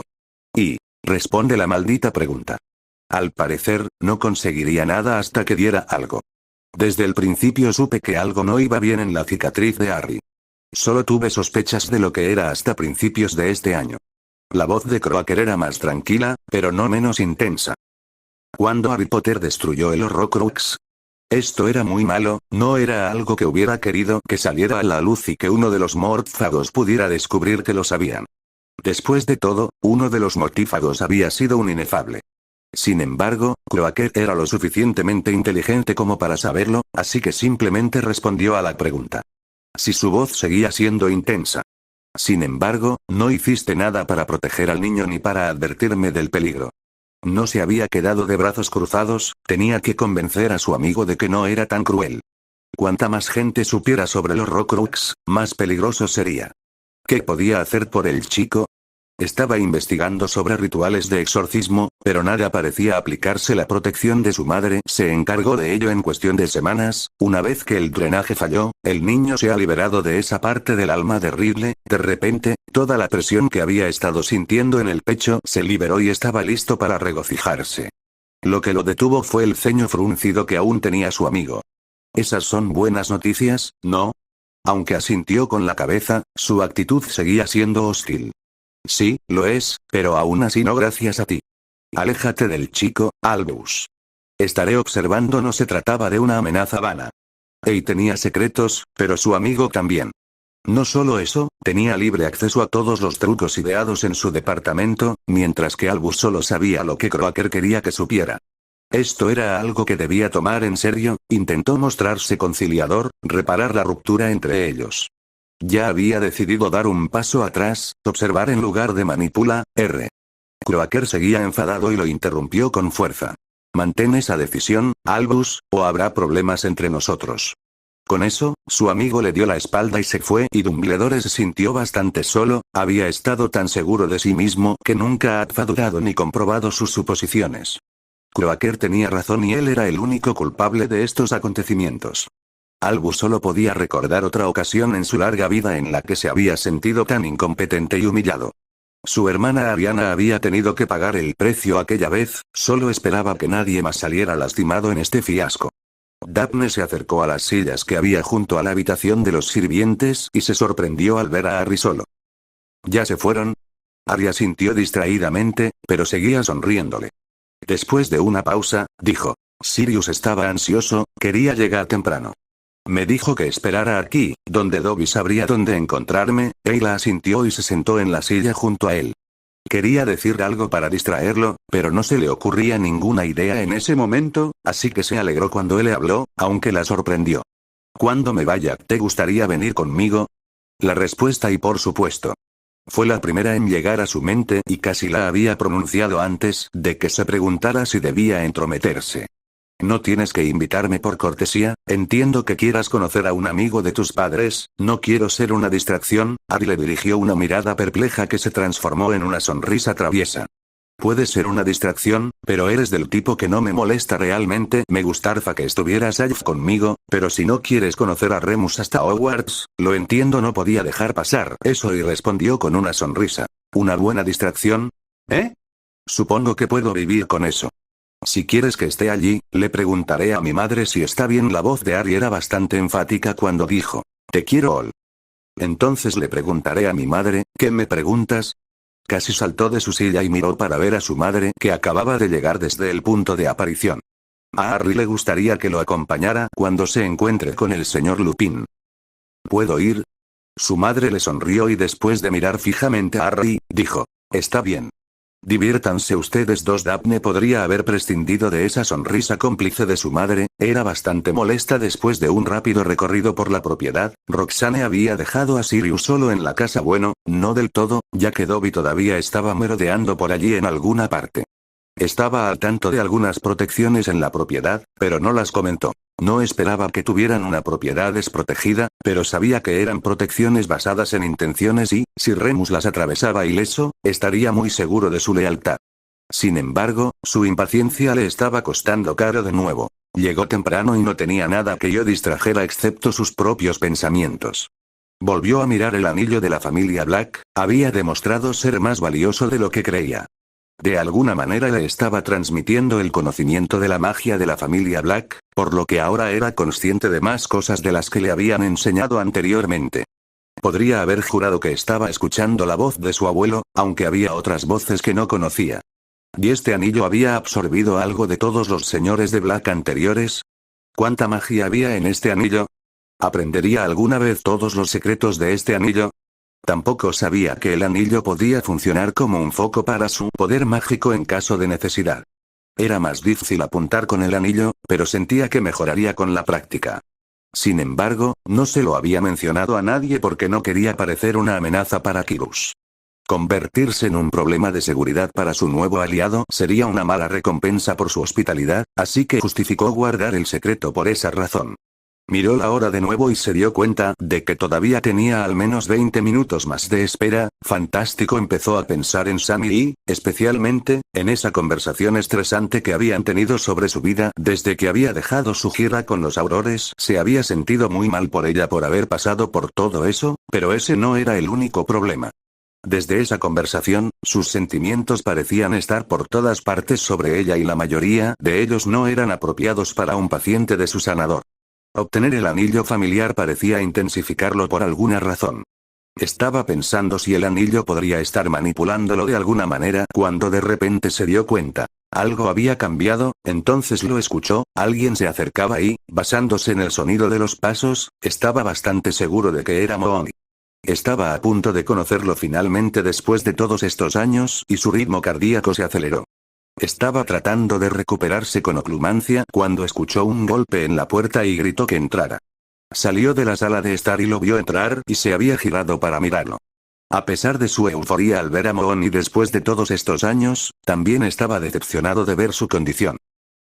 Y responde la maldita pregunta. Al parecer, no conseguiría nada hasta que diera algo. Desde el principio supe que algo no iba bien en la cicatriz de Harry. Solo tuve sospechas de lo que era hasta principios de este año. La voz de Croaker era más tranquila, pero no menos intensa. ¿Cuándo Harry Potter destruyó el Horrocrux? Esto era muy malo, no era algo que hubiera querido que saliera a la luz y que uno de los mortífagos pudiera descubrir que lo sabían. Después de todo, uno de los mortífagos había sido un inefable. Sin embargo, Croaker era lo suficientemente inteligente como para saberlo, así que simplemente respondió a la pregunta. Si su voz seguía siendo intensa. Sin embargo, no hiciste nada para proteger al niño ni para advertirme del peligro. No se había quedado de brazos cruzados, tenía que convencer a su amigo de que no era tan cruel. Cuanta más gente supiera sobre los Horcrux, más peligroso sería. ¿Qué podía hacer por el chico? Estaba investigando sobre rituales de exorcismo, pero nada parecía aplicarse. La protección de su madre se encargó de ello en cuestión de semanas. Una vez que el drenaje falló, el niño se ha liberado de esa parte del alma de Ridley. De repente, toda la presión que había estado sintiendo en el pecho se liberó y estaba listo para regocijarse. Lo que lo detuvo fue el ceño fruncido que aún tenía su amigo. Esas son buenas noticias, ¿no? Aunque asintió con la cabeza, su actitud seguía siendo hostil. Sí, lo es, pero aún así no gracias a ti. Aléjate del chico, Albus. Estaré observando. No se trataba de una amenaza vana. Él tenía secretos, pero su amigo también. No solo eso, tenía libre acceso a todos los trucos ideados en su departamento, mientras que Albus solo sabía lo que Croaker quería que supiera. Esto era algo que debía tomar en serio. Intentó mostrarse conciliador, reparar la ruptura entre ellos. Ya había decidido dar un paso atrás, observar en lugar de manipular. Croaker seguía enfadado y lo interrumpió con fuerza. Mantén esa decisión, Albus, o habrá problemas entre nosotros. Con eso, su amigo le dio la espalda y se fue, y Dumbledore se sintió bastante solo. Había estado tan seguro de sí mismo que nunca ha dudado ni comprobado sus suposiciones. Croaker tenía razón y él era el único culpable de estos acontecimientos. Albus solo podía recordar otra ocasión en su larga vida en la que se había sentido tan incompetente y humillado. Su hermana Ariana había tenido que pagar el precio aquella vez, solo esperaba que nadie más saliera lastimado en este fiasco. Daphne se acercó a las sillas que había junto a la habitación de los sirvientes y se sorprendió al ver a Harry solo. ¿Ya se fueron? Harry asintió distraídamente, pero seguía sonriéndole. Después de una pausa, dijo. Sirius estaba ansioso, quería llegar temprano. Me dijo que esperara aquí, donde Dobby sabría dónde encontrarme. Ayla asintió y se sentó en la silla junto a él. Quería decir algo para distraerlo, pero no se le ocurría ninguna idea en ese momento, así que se alegró cuando él le habló, aunque la sorprendió. Cuando me vaya, ¿te gustaría venir conmigo? La respuesta y por supuesto. Fue la primera en llegar a su mente y casi la había pronunciado antes de que se preguntara si debía entrometerse. No tienes que invitarme por cortesía, entiendo que quieras conocer a un amigo de tus padres, no quiero ser una distracción. Harry le dirigió una mirada perpleja que se transformó en una sonrisa traviesa. Puede ser una distracción, pero eres del tipo que no me molesta realmente. Me gustaría que estuvieras allí conmigo, pero si no quieres conocer a Remus hasta Hogwarts, lo entiendo. No podía dejar pasar eso y respondió con una sonrisa. ¿Una buena distracción? ¿Eh? Supongo que puedo vivir con eso. Si quieres que esté allí, le preguntaré a mi madre si está bien. La voz de Harry era bastante enfática cuando dijo, te quiero Ol. Entonces le preguntaré a mi madre, ¿qué me preguntas? Casi saltó de su silla y miró para ver a su madre que acababa de llegar desde el punto de aparición. A Harry le gustaría que lo acompañara cuando se encuentre con el señor Lupin. ¿Puedo ir? Su madre le sonrió y después de mirar fijamente a Harry, dijo, está bien. Diviértanse ustedes dos. Daphne podría haber prescindido de esa sonrisa cómplice de su madre, era bastante molesta después de un rápido recorrido por la propiedad. Roxane había dejado a Sirius solo en la casa. Bueno, no del todo, ya que Dobby todavía estaba merodeando por allí en alguna parte. Estaba al tanto de algunas protecciones en la propiedad, pero no las comentó. No esperaba que tuvieran una propiedad desprotegida, pero sabía que eran protecciones basadas en intenciones y, si Remus las atravesaba ileso, estaría muy seguro de su lealtad. Sin embargo, su impaciencia le estaba costando caro de nuevo. Llegó temprano y no tenía nada que yo distrajera excepto sus propios pensamientos. Volvió a mirar el anillo de la familia Black, había demostrado ser más valioso de lo que creía. De alguna manera le estaba transmitiendo el conocimiento de la magia de la familia Black, por lo que ahora era consciente de más cosas de las que le habían enseñado anteriormente. Podría haber jurado que estaba escuchando la voz de su abuelo, aunque había otras voces que no conocía. ¿Y este anillo había absorbido algo de todos los señores de Black anteriores? ¿Cuánta magia había en este anillo? ¿Aprendería alguna vez todos los secretos de este anillo? Tampoco sabía que el anillo podía funcionar como un foco para su poder mágico en caso de necesidad. Era más difícil apuntar con el anillo, pero sentía que mejoraría con la práctica. Sin embargo, no se lo había mencionado a nadie porque no quería parecer una amenaza para Kyrus. Convertirse en un problema de seguridad para su nuevo aliado sería una mala recompensa por su hospitalidad, así que justificó guardar el secreto por esa razón. Miró la hora de nuevo y se dio cuenta de que todavía tenía al menos 20 minutos más de espera. Fantástico, empezó a pensar en Sammy y, especialmente, en esa conversación estresante que habían tenido sobre su vida desde que había dejado su gira con los Aurores. Se había sentido muy mal por ella por haber pasado por todo eso, pero ese no era el único problema. Desde esa conversación, sus sentimientos parecían estar por todas partes sobre ella y la mayoría de ellos no eran apropiados para un paciente de su sanador. Obtener el anillo familiar parecía intensificarlo por alguna razón. Estaba pensando si el anillo podría estar manipulándolo de alguna manera cuando de repente se dio cuenta. Algo había cambiado, entonces lo escuchó, alguien se acercaba y, basándose en el sonido de los pasos, estaba bastante seguro de que era Mooni. Estaba a punto de conocerlo finalmente después de todos estos años y su ritmo cardíaco se aceleró. Estaba tratando de recuperarse con oclumancia cuando escuchó un golpe en la puerta y gritó que entrara. Salió de la sala de estar y lo vio entrar y se había girado para mirarlo. A pesar de su euforia al ver a Mooni después de todos estos años, también estaba decepcionado de ver su condición.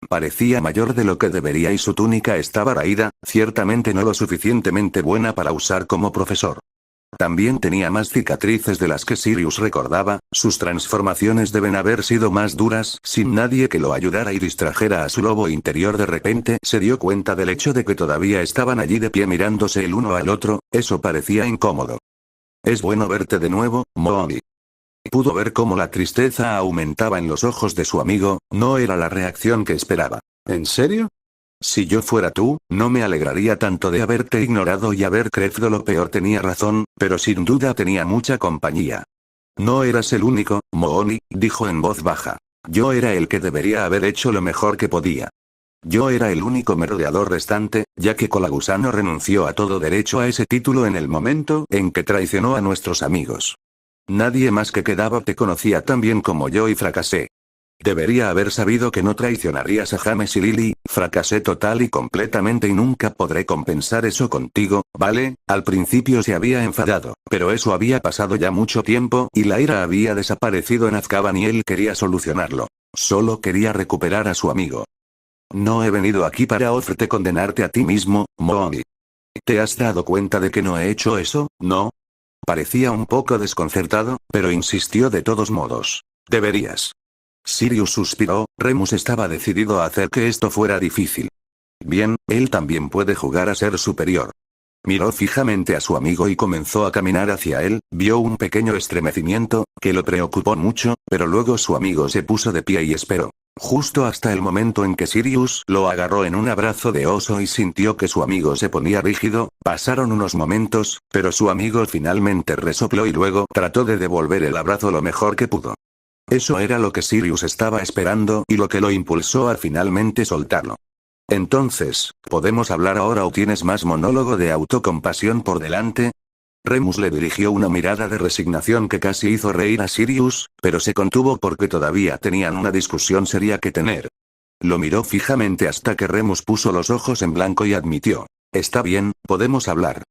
Parecía mayor de lo que debería y su túnica estaba raída, ciertamente no lo suficientemente buena para usar como profesor. También tenía más cicatrices de las que Sirius recordaba, sus transformaciones deben haber sido más duras. Sin nadie que lo ayudara y distrajera a su lobo interior, de repente se dio cuenta del hecho de que todavía estaban allí de pie mirándose el uno al otro, eso parecía incómodo. Es bueno verte de nuevo, Mooni. Pudo ver cómo la tristeza aumentaba en los ojos de su amigo, no era la reacción que esperaba. ¿En serio? Si yo fuera tú, no me alegraría tanto de haberte ignorado y haber creído lo peor. Tenía razón, pero sin duda tenía mucha compañía. No eras el único, Mooni, dijo en voz baja. Yo era el que debería haber hecho lo mejor que podía. Yo era el único merodeador restante, ya que Colagusano renunció a todo derecho a ese título en el momento en que traicionó a nuestros amigos. Nadie más que quedaba te conocía tan bien como yo y fracasé. Debería haber sabido que no traicionarías a James y Lily, fracasé total y completamente y nunca podré compensar eso contigo, ¿vale? Al principio se había enfadado, pero eso había pasado ya mucho tiempo y la ira había desaparecido en Azkaban y él quería solucionarlo. Solo quería recuperar a su amigo. No he venido aquí para hacerte condenarte a ti mismo, Mooni. ¿Te has dado cuenta de que no he hecho eso, no? Parecía un poco desconcertado, pero insistió de todos modos. Deberías. Sirius suspiró, Remus estaba decidido a hacer que esto fuera difícil. Bien, él también puede jugar a ser superior. Miró fijamente a su amigo y comenzó a caminar hacia él, vio un pequeño estremecimiento, que lo preocupó mucho, pero luego su amigo se puso de pie y esperó. Justo hasta el momento en que Sirius lo agarró en un abrazo de oso y sintió que su amigo se ponía rígido, pasaron unos momentos, pero su amigo finalmente resopló y luego trató de devolver el abrazo lo mejor que pudo. Eso era lo que Sirius estaba esperando y lo que lo impulsó a finalmente soltarlo. Entonces, ¿podemos hablar ahora o tienes más monólogo de autocompasión por delante? Remus le dirigió una mirada de resignación que casi hizo reír a Sirius, pero se contuvo porque todavía tenían una discusión seria que tener. Lo miró fijamente hasta que Remus puso los ojos en blanco y admitió. Está bien, podemos hablar.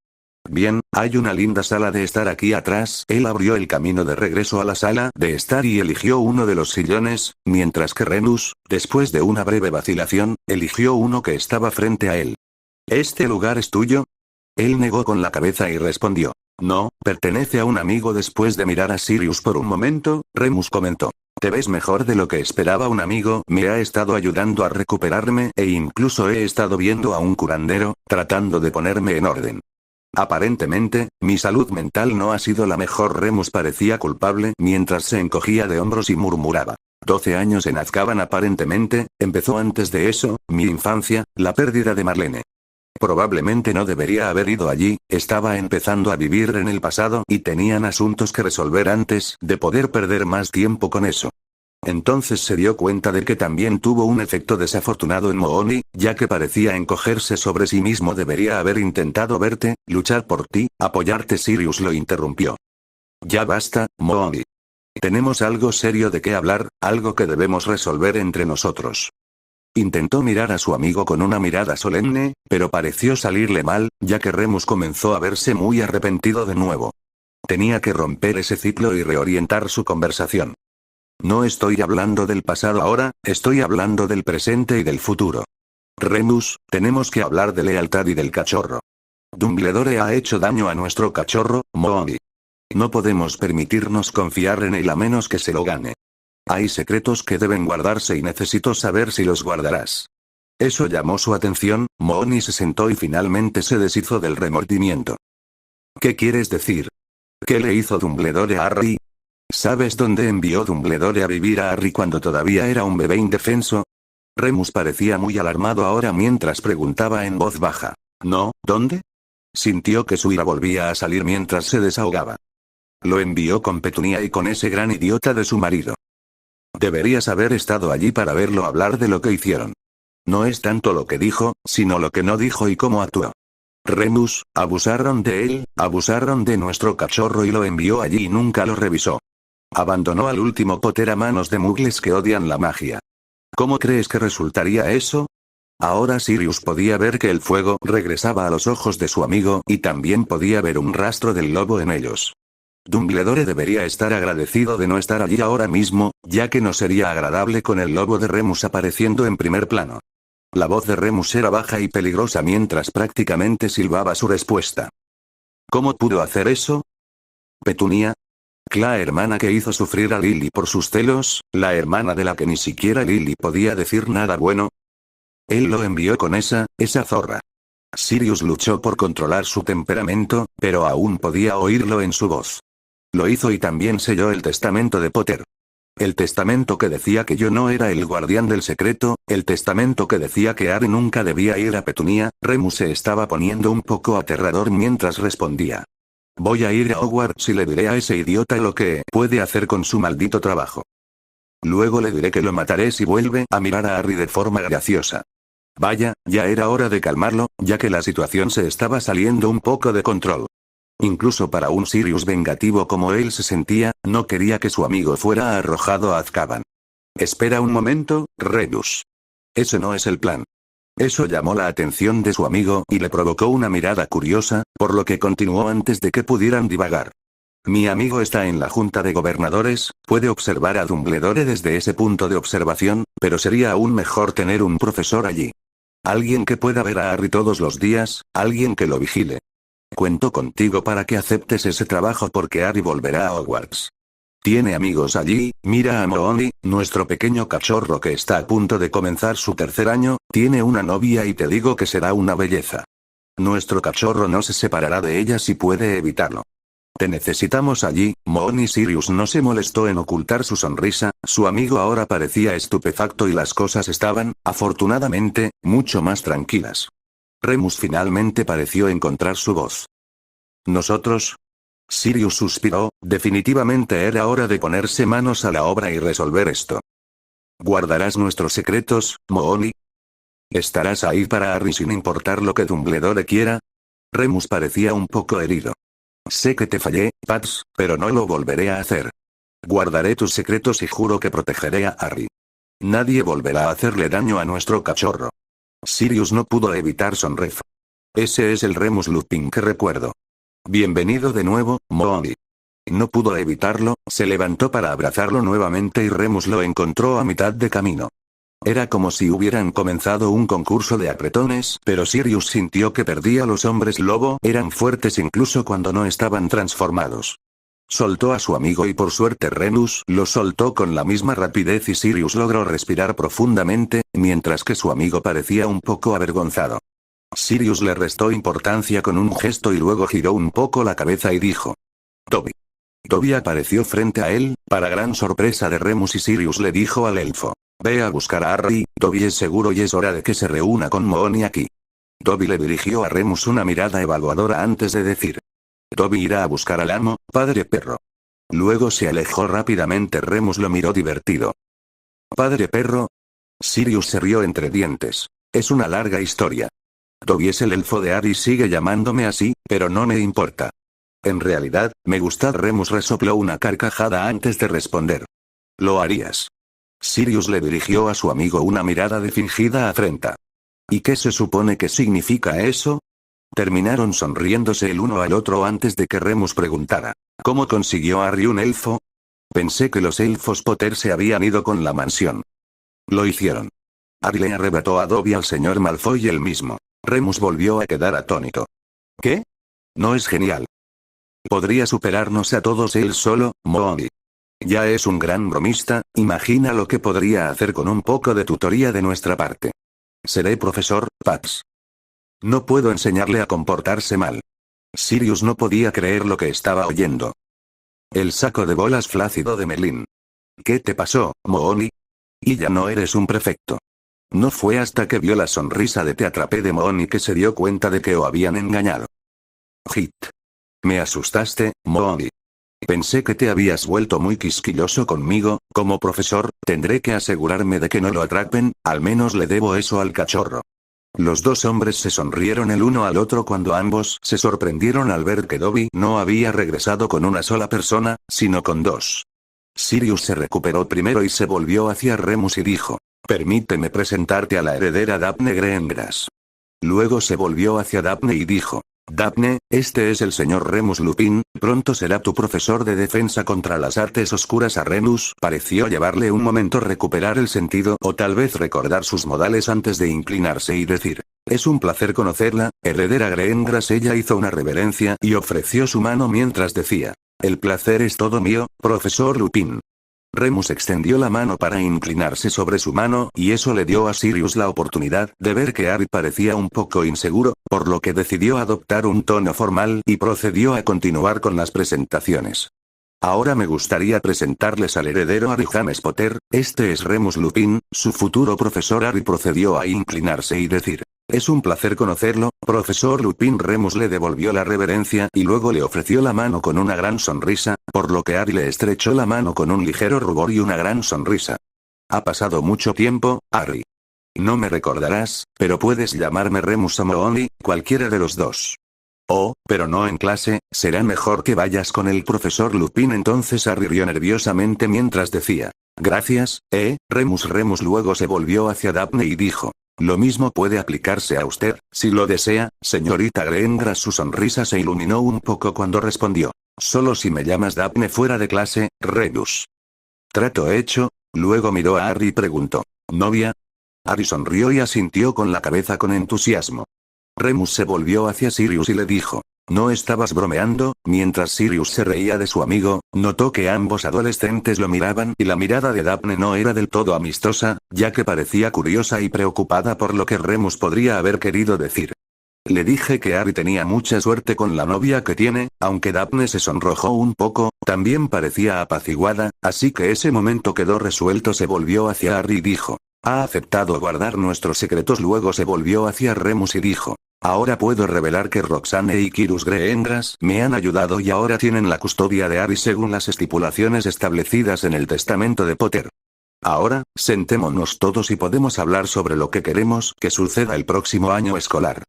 Bien, hay una linda sala de estar aquí atrás. Él abrió el camino de regreso a la sala de estar y eligió uno de los sillones, mientras que Remus, después de una breve vacilación, eligió uno que estaba frente a él. ¿Este lugar es tuyo? Él negó con la cabeza y respondió. No, pertenece a un amigo. Después de mirar a Sirius por un momento, Remus comentó. Te ves mejor de lo que esperaba. Un amigo me ha estado ayudando a recuperarme e incluso he estado viendo a un curandero, tratando de ponerme en orden. Aparentemente, mi salud mental no ha sido la mejor. Remus parecía culpable mientras se encogía de hombros y murmuraba. 12 años en Azkaban aparentemente, empezó antes de eso, mi infancia, la pérdida de Marlene. Probablemente no debería haber ido allí, estaba empezando a vivir en el pasado y tenían asuntos que resolver antes de poder perder más tiempo con eso. Entonces se dio cuenta de que también tuvo un efecto desafortunado en Mooni, ya que parecía encogerse sobre sí mismo. Debería haber intentado verte, luchar por ti, apoyarte. Sirius lo interrumpió. Ya basta, Mooni. Tenemos algo serio de qué hablar, algo que debemos resolver entre nosotros. Intentó mirar a su amigo con una mirada solemne, pero pareció salirle mal, ya que Remus comenzó a verse muy arrepentido de nuevo. Tenía que romper ese ciclo y reorientar su conversación. No estoy hablando del pasado ahora, estoy hablando del presente y del futuro. Remus, tenemos que hablar de lealtad y del cachorro. Dumbledore ha hecho daño a nuestro cachorro, Moody. No podemos permitirnos confiar en él a menos que se lo gane. Hay secretos que deben guardarse y necesito saber si los guardarás. Eso llamó su atención. Moony se sentó y finalmente se deshizo del remordimiento. ¿Qué quieres decir? ¿Qué le hizo Dumbledore a Harry? ¿Sabes dónde envió Dumbledore a vivir a Harry cuando todavía era un bebé indefenso? Remus parecía muy alarmado ahora mientras preguntaba en voz baja. ¿No? ¿Dónde? Sintió que su ira volvía a salir mientras se desahogaba. Lo envió con Petunia y con ese gran idiota de su marido. Deberías haber estado allí para verlo hablar de lo que hicieron. No es tanto lo que dijo, sino lo que no dijo y cómo actuó. Remus, abusaron de él, abusaron de nuestro cachorro y lo envió allí y nunca lo revisó. Abandonó al último Potter a manos de muggles que odian la magia. ¿Cómo crees que resultaría eso? Ahora Sirius podía ver que el fuego regresaba a los ojos de su amigo y también podía ver un rastro del lobo en ellos. Dumbledore debería estar agradecido de no estar allí ahora mismo, ya que no sería agradable con el lobo de Remus apareciendo en primer plano. La voz de Remus era baja y peligrosa mientras prácticamente silbaba su respuesta. ¿Cómo pudo hacer eso? Petunia. La hermana que hizo sufrir a Lily por sus celos, la hermana de la que ni siquiera Lily podía decir nada bueno. Él lo envió con esa zorra. Sirius luchó por controlar su temperamento, pero aún podía oírlo en su voz. Lo hizo y también selló el testamento de Potter. El testamento que decía que yo no era el guardián del secreto, el testamento que decía que Harry nunca debía ir a Petunia. Remus se estaba poniendo un poco aterrador mientras respondía. Voy a ir a Hogwarts y le diré a ese idiota lo que puede hacer con su maldito trabajo. Luego le diré que lo mataré si vuelve a mirar a Harry de forma graciosa. Vaya, ya era hora de calmarlo, ya que la situación se estaba saliendo un poco de control. Incluso para un Sirius vengativo como él se sentía, no quería que su amigo fuera arrojado a Azkaban. Espera un momento, Remus. Ese no es el plan. Eso llamó la atención de su amigo y le provocó una mirada curiosa, por lo que continuó antes de que pudieran divagar. Mi amigo está en la Junta de Gobernadores, puede observar a Dumbledore desde ese punto de observación, pero sería aún mejor tener un profesor allí. Alguien que pueda ver a Harry todos los días, alguien que lo vigile. Cuento contigo para que aceptes ese trabajo porque Harry volverá a Hogwarts. Tiene amigos allí. Mira a Moony, nuestro pequeño cachorro que está a punto de comenzar su tercer año, tiene una novia y te digo que será una belleza. Nuestro cachorro no se separará de ella si puede evitarlo. Te necesitamos allí. Moony. Sirius no se molestó en ocultar su sonrisa, su amigo ahora parecía estupefacto y las cosas estaban, afortunadamente, mucho más tranquilas. Remus finalmente pareció encontrar su voz. ¿Nosotros? Sirius suspiró, definitivamente era hora de ponerse manos a la obra y resolver esto. ¿Guardarás nuestros secretos, Moony? ¿Estarás ahí para Harry sin importar lo que Dumbledore quiera? Remus parecía un poco herido. Sé que te fallé, Pax, pero no lo volveré a hacer. Guardaré tus secretos y juro que protegeré a Harry. Nadie volverá a hacerle daño a nuestro cachorro. Sirius no pudo evitar sonreír. Ese es el Remus Lupin que recuerdo. Bienvenido de nuevo, Mooni. No pudo evitarlo, se levantó para abrazarlo nuevamente y Remus lo encontró a mitad de camino. Era como si hubieran comenzado un concurso de apretones, pero Sirius sintió que perdía. Los hombres lobo eran fuertes incluso cuando no estaban transformados. Soltó a su amigo y por suerte Remus lo soltó con la misma rapidez y Sirius logró respirar profundamente, mientras que su amigo parecía un poco avergonzado. Sirius le restó importancia con un gesto y luego giró un poco la cabeza y dijo: Toby. Toby apareció frente a él, para gran sorpresa de Remus, y Sirius le dijo al elfo: Ve a buscar a Harry, Toby es seguro y es hora de que se reúna con Mooni aquí. Toby le dirigió a Remus una mirada evaluadora antes de decir: Toby irá a buscar al amo, padre perro. Luego se alejó rápidamente. Remus lo miró divertido. ¿Padre perro? Sirius se rió entre dientes. Es una larga historia. Toby es el elfo de Harry, sigue llamándome así, pero no me importa. En realidad, me gusta. Remus resopló una carcajada antes de responder. ¿Lo harías? Sirius le dirigió a su amigo una mirada de fingida afrenta. ¿Y qué se supone que significa eso? Terminaron sonriéndose el uno al otro antes de que Remus preguntara: ¿Cómo consiguió Harry un elfo? Pensé que los elfos Potter se habían ido con la mansión. Lo hicieron. Harry le arrebató a Dobby al señor Malfoy él mismo. Remus volvió a quedar atónito. ¿Qué? ¿No es genial? Podría superarnos a todos él solo, Mooni. Ya es un gran bromista, imagina lo que podría hacer con un poco de tutoría de nuestra parte. Seré profesor, Paps. No puedo enseñarle a comportarse mal. Sirius no podía creer lo que estaba oyendo. El saco de bolas flácido de Melin. ¿Qué te pasó, Mooni? Y ya no eres un prefecto. No fue hasta que vio la sonrisa de "te atrapé" de Mooni que se dio cuenta de que lo habían engañado. Hit. Me asustaste, Mooni. Pensé que te habías vuelto muy quisquilloso conmigo. Como profesor, tendré que asegurarme de que no lo atrapen, al menos le debo eso al cachorro. Los dos hombres se sonrieron el uno al otro cuando ambos se sorprendieron al ver que Dobby no había regresado con una sola persona, sino con dos. Sirius se recuperó primero y se volvió hacia Remus y dijo: Permíteme presentarte a la heredera Daphne Greengrass. Luego se volvió hacia Daphne y dijo: Daphne, este es el señor Remus Lupin, pronto será tu profesor de defensa contra las artes oscuras. A Remus pareció llevarle un momento recuperar el sentido o tal vez recordar sus modales antes de inclinarse y decir: es un placer conocerla, heredera Greengrass. Ella hizo una reverencia y ofreció su mano mientras decía: el placer es todo mío, profesor Lupin. Remus extendió la mano para inclinarse sobre su mano y eso le dio a Sirius la oportunidad de ver que Harry parecía un poco inseguro, por lo que decidió adoptar un tono formal y procedió a continuar con las presentaciones. Ahora me gustaría presentarles al heredero Harry James Potter, este es Remus Lupin, su futuro profesor. Harry procedió a inclinarse y decir: es un placer conocerlo, profesor Lupin. Remus le devolvió la reverencia y luego le ofreció la mano con una gran sonrisa, por lo que Harry le estrechó la mano con un ligero rubor y una gran sonrisa. Ha pasado mucho tiempo, Harry. No me recordarás, pero puedes llamarme Remus o Mooni, cualquiera de los dos. Oh, pero no en clase, será mejor que vayas con el profesor Lupin. Entonces Harry rió nerviosamente mientras decía: gracias, Remus. Remus luego se volvió hacia Daphne y dijo: lo mismo puede aplicarse a usted, si lo desea, señorita Greengrass. Su sonrisa se iluminó un poco cuando respondió: solo si me llamas Daphne fuera de clase, Remus. Trato hecho. Luego miró a Harry y preguntó: ¿novia? Harry sonrió y asintió con la cabeza con entusiasmo. Remus se volvió hacia Sirius y le dijo: ¿no estabas bromeando? Mientras Sirius se reía de su amigo, notó que ambos adolescentes lo miraban y la mirada de Daphne no era del todo amistosa, ya que parecía curiosa y preocupada por lo que Remus podría haber querido decir. Le dije que Harry tenía mucha suerte con la novia que tiene, aunque Daphne se sonrojó un poco, también parecía apaciguada, así que ese momento quedó resuelto. Se volvió hacia Harry y dijo: ha aceptado guardar nuestros secretos. Luego se volvió hacia Remus y dijo: ahora puedo revelar que Roxane y Kyrus Greengrass me han ayudado y ahora tienen la custodia de Harry según las estipulaciones establecidas en el testamento de Potter. Ahora, sentémonos todos y podemos hablar sobre lo que queremos que suceda el próximo año escolar.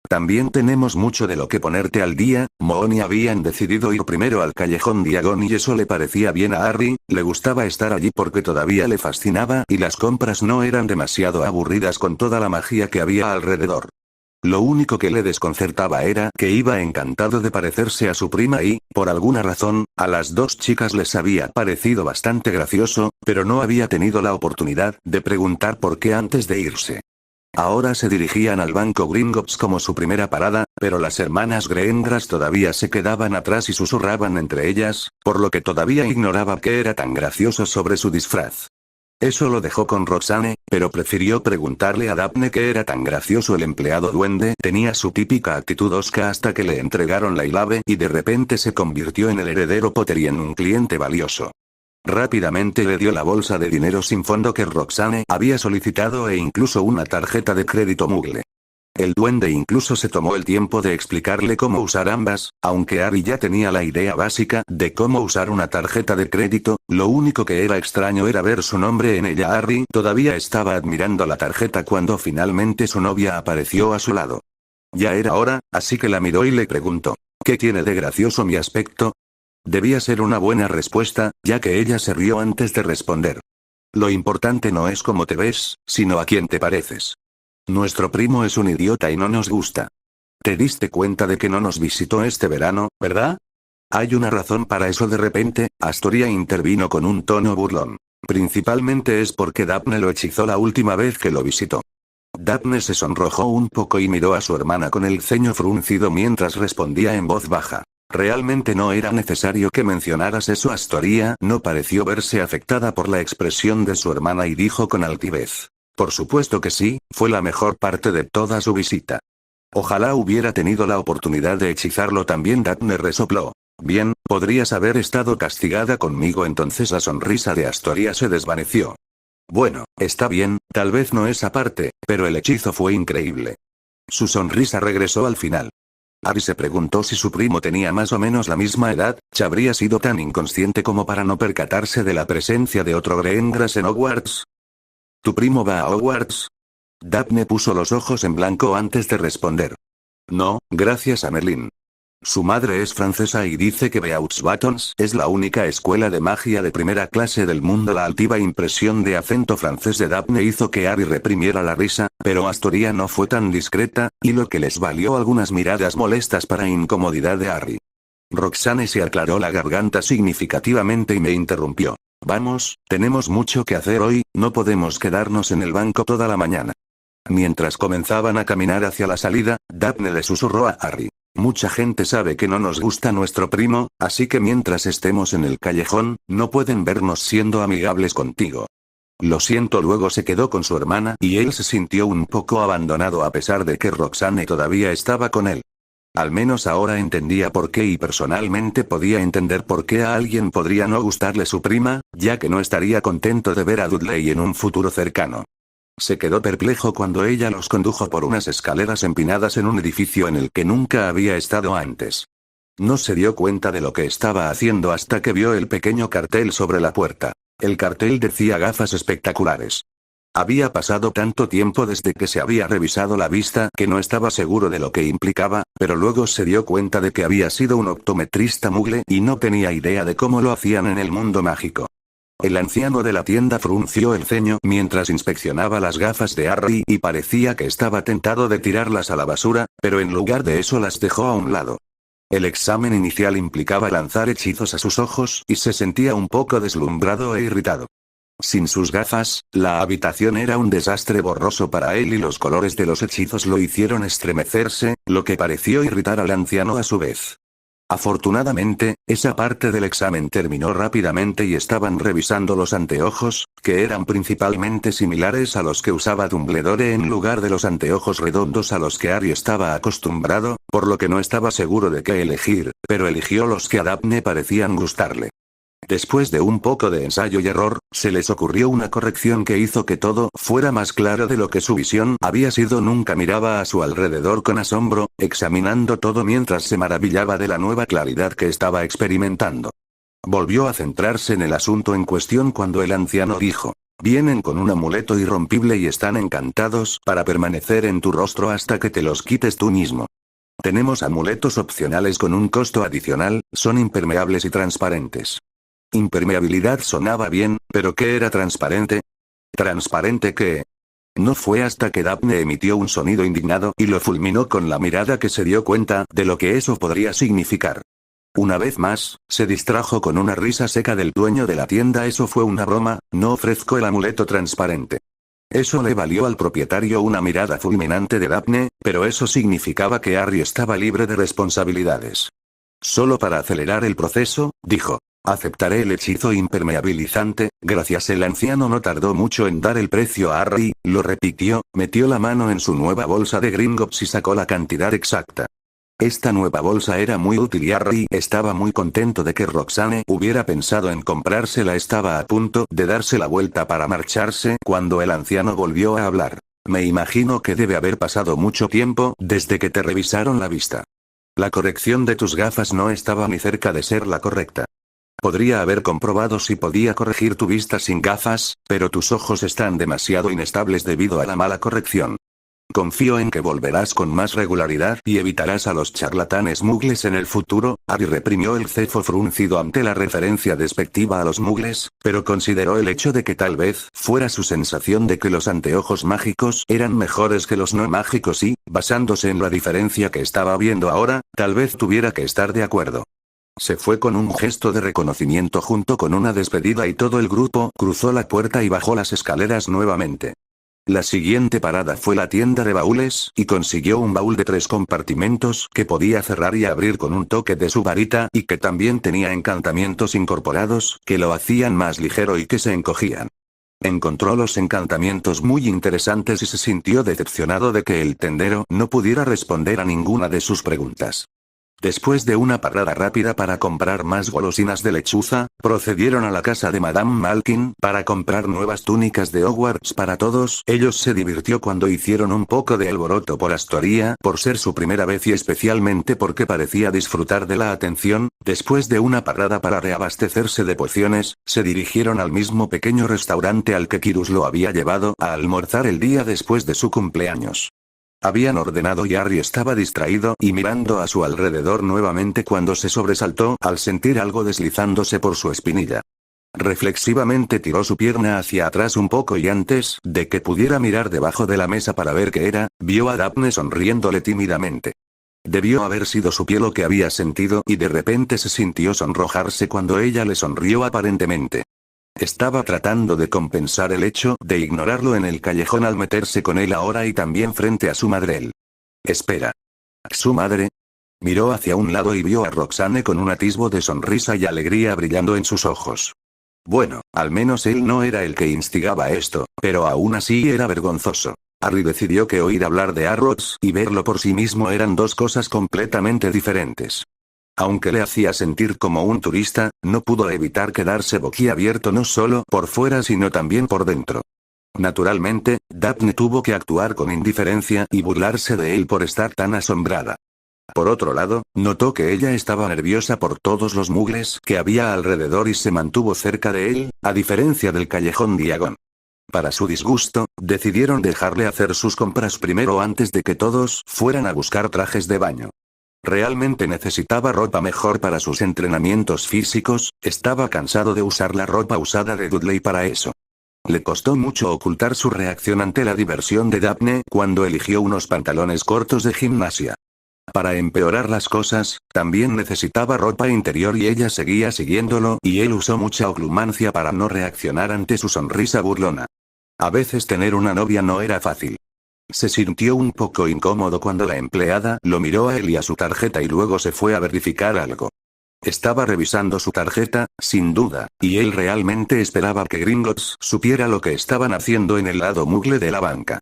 También tenemos mucho de lo que ponerte al día. Mooni habían decidido ir primero al callejón Diagon y eso le parecía bien a Harry, le gustaba estar allí porque todavía le fascinaba y las compras no eran demasiado aburridas con toda la magia que había alrededor. Lo único que le desconcertaba era que iba encantado de parecerse a su prima y, por alguna razón, a las dos chicas les había parecido bastante gracioso, pero no había tenido la oportunidad de preguntar por qué antes de irse. Ahora se dirigían al banco Gringotts como su primera parada, pero las hermanas Greengrass todavía se quedaban atrás y susurraban entre ellas, por lo que todavía ignoraba qué era tan gracioso sobre su disfraz. Eso lo dejó con Roxane, pero prefirió preguntarle a Daphne qué era tan gracioso el empleado duende. Tenía su típica actitud osca hasta que le entregaron la llave y de repente se convirtió en el heredero Potter y en un cliente valioso. Rápidamente le dio la bolsa de dinero sin fondo que Roxane había solicitado e incluso una tarjeta de crédito Muggle. El duende incluso se tomó el tiempo de explicarle cómo usar ambas, aunque Harry ya tenía la idea básica de cómo usar una tarjeta de crédito, lo único que era extraño era ver su nombre en ella. Harry todavía estaba admirando la tarjeta cuando finalmente su novia apareció a su lado. Ya era hora, así que la miró y le preguntó, ¿qué tiene de gracioso mi aspecto? Debía ser una buena respuesta, ya que ella se rió antes de responder. Lo importante no es cómo te ves, sino a quién te pareces. Nuestro primo es un idiota y no nos gusta. ¿Te diste cuenta de que no nos visitó este verano, verdad? Hay una razón para eso. De repente, Astoria intervino con un tono burlón. Principalmente es porque Daphne lo hechizó la última vez que lo visitó. Daphne se sonrojó un poco y miró a su hermana con el ceño fruncido mientras respondía en voz baja. Realmente no era necesario que mencionaras eso. Astoria no pareció verse afectada por la expresión de su hermana y dijo con altivez. Por supuesto que sí, fue la mejor parte de toda su visita. Ojalá hubiera tenido la oportunidad de hechizarlo también. Daphne resopló. Bien, podrías haber estado castigada conmigo. Entonces la sonrisa de Astoria se desvaneció. Bueno, está bien, tal vez no esa parte, pero el hechizo fue increíble. Su sonrisa regresó al final. Harry se preguntó si su primo tenía más o menos la misma edad. ¿Habría sido tan inconsciente como para no percatarse de la presencia de otro Greengrass en Hogwarts? ¿Tu primo va a Hogwarts? Daphne puso los ojos en blanco antes de responder. No, gracias a Merlin. Su madre es francesa y dice que Beauxbatons es la única escuela de magia de primera clase del mundo. La altiva impresión de acento francés de Daphne hizo que Harry reprimiera la risa, pero Astoria no fue tan discreta, y lo que les valió algunas miradas molestas para incomodidad de Harry. Roxane se aclaró la garganta significativamente y me interrumpió. Vamos, tenemos mucho que hacer hoy, no podemos quedarnos en el banco toda la mañana. Mientras comenzaban a caminar hacia la salida, Daphne le susurró a Harry. Mucha gente sabe que no nos gusta nuestro primo, así que mientras estemos en el callejón, no pueden vernos siendo amigables contigo. Lo siento. Luego se quedó con su hermana y él se sintió un poco abandonado a pesar de que Roxane todavía estaba con él. Al menos ahora entendía por qué y personalmente podía entender por qué a alguien podría no gustarle su prima, ya que no estaría contento de ver a Dudley en un futuro cercano. Se quedó perplejo cuando ella los condujo por unas escaleras empinadas en un edificio en el que nunca había estado antes. No se dio cuenta de lo que estaba haciendo hasta que vio el pequeño cartel sobre la puerta. El cartel decía gafas espectaculares. Había pasado tanto tiempo desde que se había revisado la vista que no estaba seguro de lo que implicaba, pero luego se dio cuenta de que había sido un optometrista Muggle y no tenía idea de cómo lo hacían en el mundo mágico. El anciano de la tienda frunció el ceño mientras inspeccionaba las gafas de Harry y parecía que estaba tentado de tirarlas a la basura, pero en lugar de eso las dejó a un lado. El examen inicial implicaba lanzar hechizos a sus ojos y se sentía un poco deslumbrado e irritado. Sin sus gafas, la habitación era un desastre borroso para él y los colores de los hechizos lo hicieron estremecerse, lo que pareció irritar al anciano a su vez. Afortunadamente, esa parte del examen terminó rápidamente y estaban revisando los anteojos, que eran principalmente similares a los que usaba Dumbledore en lugar de los anteojos redondos a los que Harry estaba acostumbrado, por lo que no estaba seguro de qué elegir, pero eligió los que a Daphne parecían gustarle. Después de un poco de ensayo y error, se les ocurrió una corrección que hizo que todo fuera más claro de lo que su visión había sido. Nunca miraba a su alrededor con asombro, examinando todo mientras se maravillaba de la nueva claridad que estaba experimentando. Volvió a centrarse en el asunto en cuestión cuando el anciano dijo: vienen con un amuleto irrompible y están encantados para permanecer en tu rostro hasta que te los quites tú mismo. Tenemos amuletos opcionales con un costo adicional, son impermeables y transparentes. Impermeabilidad sonaba bien, pero ¿qué era transparente? ¿Transparente qué? No fue hasta que Daphne emitió un sonido indignado y lo fulminó con la mirada que se dio cuenta de lo que eso podría significar. Una vez más, se distrajo con una risa seca del dueño de la tienda. Eso fue una broma, no ofrezco el amuleto transparente. Eso le valió al propietario una mirada fulminante de Daphne, pero eso significaba que Harry estaba libre de responsabilidades. Solo para acelerar el proceso, dijo. Aceptaré el hechizo impermeabilizante, gracias. El anciano no tardó mucho en dar el precio a Harry, lo repitió, metió la mano en su nueva bolsa de Gringotts y sacó la cantidad exacta. Esta nueva bolsa era muy útil y Harry estaba muy contento de que Roxane hubiera pensado en comprársela. Estaba a punto de darse la vuelta para marcharse cuando el anciano volvió a hablar. Me imagino que debe haber pasado mucho tiempo desde que te revisaron la vista. La corrección de tus gafas no estaba ni cerca de ser la correcta. Podría haber comprobado si podía corregir tu vista sin gafas, pero tus ojos están demasiado inestables debido a la mala corrección. Confío en que volverás con más regularidad y evitarás a los charlatanes mugles en el futuro. Harry reprimió el cejo fruncido ante la referencia despectiva a los mugles, pero consideró el hecho de que tal vez fuera su sensación de que los anteojos mágicos eran mejores que los no mágicos y, basándose en la diferencia que estaba viendo ahora, tal vez tuviera que estar de acuerdo. Se fue con un gesto de reconocimiento junto con una despedida y todo el grupo cruzó la puerta y bajó las escaleras nuevamente. La siguiente parada fue la tienda de baúles y consiguió un baúl de 3 compartimentos que podía cerrar y abrir con un toque de su varita y que también tenía encantamientos incorporados que lo hacían más ligero y que se encogían. Encontró los encantamientos muy interesantes y se sintió decepcionado de que el tendero no pudiera responder a ninguna de sus preguntas. Después de una parada rápida para comprar más golosinas de lechuza, procedieron a la casa de Madame Malkin para comprar nuevas túnicas de Hogwarts para todos. Ellos se divirtió cuando hicieron un poco de alboroto por Astoria, por ser su primera vez y especialmente porque parecía disfrutar de la atención. Después de una parada para reabastecerse de pociones, se dirigieron al mismo pequeño restaurante al que Quirrell lo había llevado a almorzar el día después de su cumpleaños. Habían ordenado y Harry estaba distraído y mirando a su alrededor nuevamente cuando se sobresaltó al sentir algo deslizándose por su espinilla. Reflexivamente tiró su pierna hacia atrás un poco y antes de que pudiera mirar debajo de la mesa para ver qué era, vio a Daphne sonriéndole tímidamente. Debió haber sido su pie lo que había sentido y de repente se sintió sonrojarse cuando ella le sonrió aparentemente. Estaba tratando de compensar el hecho de ignorarlo en el callejón al meterse con él ahora y también frente a su madre. Espera. ¿Su madre? Miró hacia un lado y vio a Roxane con un atisbo de sonrisa y alegría brillando en sus ojos. Bueno, al menos él no era el que instigaba esto, pero aún así era vergonzoso. Harry decidió que oír hablar de Arrows y verlo por sí mismo eran dos cosas completamente diferentes. Aunque le hacía sentir como un turista, no pudo evitar quedarse boquiabierto no solo por fuera sino también por dentro. Naturalmente, Daphne tuvo que actuar con indiferencia y burlarse de él por estar tan asombrada. Por otro lado, notó que ella estaba nerviosa por todos los mugles que había alrededor y se mantuvo cerca de él, a diferencia del callejón Diagon. Para su disgusto, decidieron dejarle hacer sus compras primero antes de que todos fueran a buscar trajes de baño. Realmente necesitaba ropa mejor para sus entrenamientos físicos, estaba cansado de usar la ropa usada de Dudley para eso. Le costó mucho ocultar su reacción ante la diversión de Daphne cuando eligió unos pantalones cortos de gimnasia. Para empeorar las cosas, también necesitaba ropa interior y ella seguía siguiéndolo y él usó mucha oglumancia para no reaccionar ante su sonrisa burlona. A veces tener una novia no era fácil. Se sintió un poco incómodo cuando la empleada lo miró a él y a su tarjeta y luego se fue a verificar algo. Estaba revisando su tarjeta, sin duda, y él realmente esperaba que Gringotts supiera lo que estaban haciendo en el lado mugle de la banca.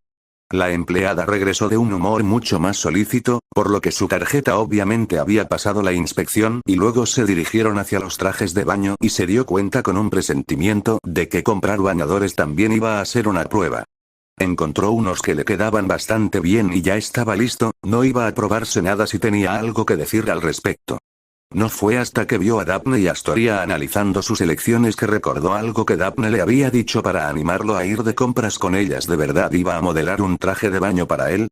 La empleada regresó de un humor mucho más solícito, por lo que su tarjeta obviamente había pasado la inspección y luego se dirigieron hacia los trajes de baño y se dio cuenta con un presentimiento de que comprar bañadores también iba a ser una prueba. Encontró unos que le quedaban bastante bien y ya estaba listo, no iba a probarse nada si tenía algo que decir al respecto. No fue hasta que vio a Daphne y Astoria analizando sus elecciones que recordó algo que Daphne le había dicho para animarlo a ir de compras con ellas. ¿De verdad iba a modelar un traje de baño para él?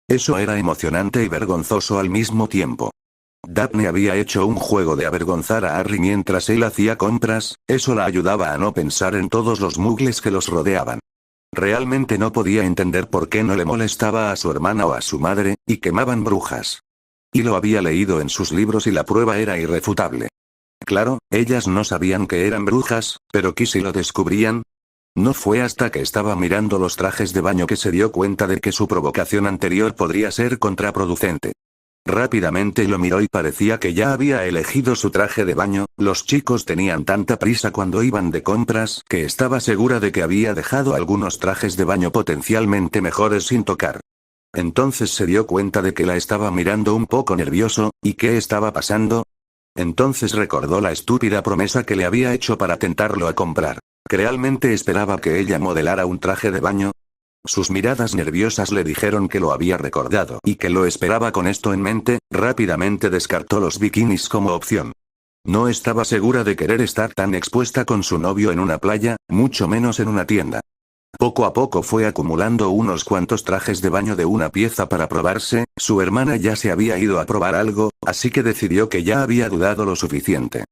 Eso era emocionante y vergonzoso al mismo tiempo. Daphne había hecho un juego de avergonzar a Harry mientras él hacía compras, eso la ayudaba a no pensar en todos los mugles que los rodeaban. Realmente no podía entender por qué no le molestaba a su hermana o a su madre, y quemaban brujas. Y lo había leído en sus libros y la prueba era irrefutable. Claro, ellas no sabían que eran brujas, pero ¿qué si lo descubrían? No fue hasta que estaba mirando los trajes de baño que se dio cuenta de que su provocación anterior podría ser contraproducente. Rápidamente lo miró y parecía que ya había elegido su traje de baño. Los chicos tenían tanta prisa cuando iban de compras que estaba segura de que había dejado algunos trajes de baño potencialmente mejores sin tocar. Entonces se dio cuenta de que la estaba mirando un poco nervioso. ¿Y qué estaba pasando? Entonces recordó la estúpida promesa que le había hecho para tentarlo a comprar. ¿Realmente esperaba que ella modelara un traje de baño? Sus miradas nerviosas le dijeron que lo había recordado y que lo esperaba. Con esto en mente, rápidamente descartó los bikinis como opción. No estaba segura de querer estar tan expuesta con su novio en una playa, mucho menos en una tienda. Poco a poco fue acumulando unos cuantos trajes de baño de una pieza para probarse. Su hermana ya se había ido a probar algo, así que decidió que ya había dudado lo suficiente.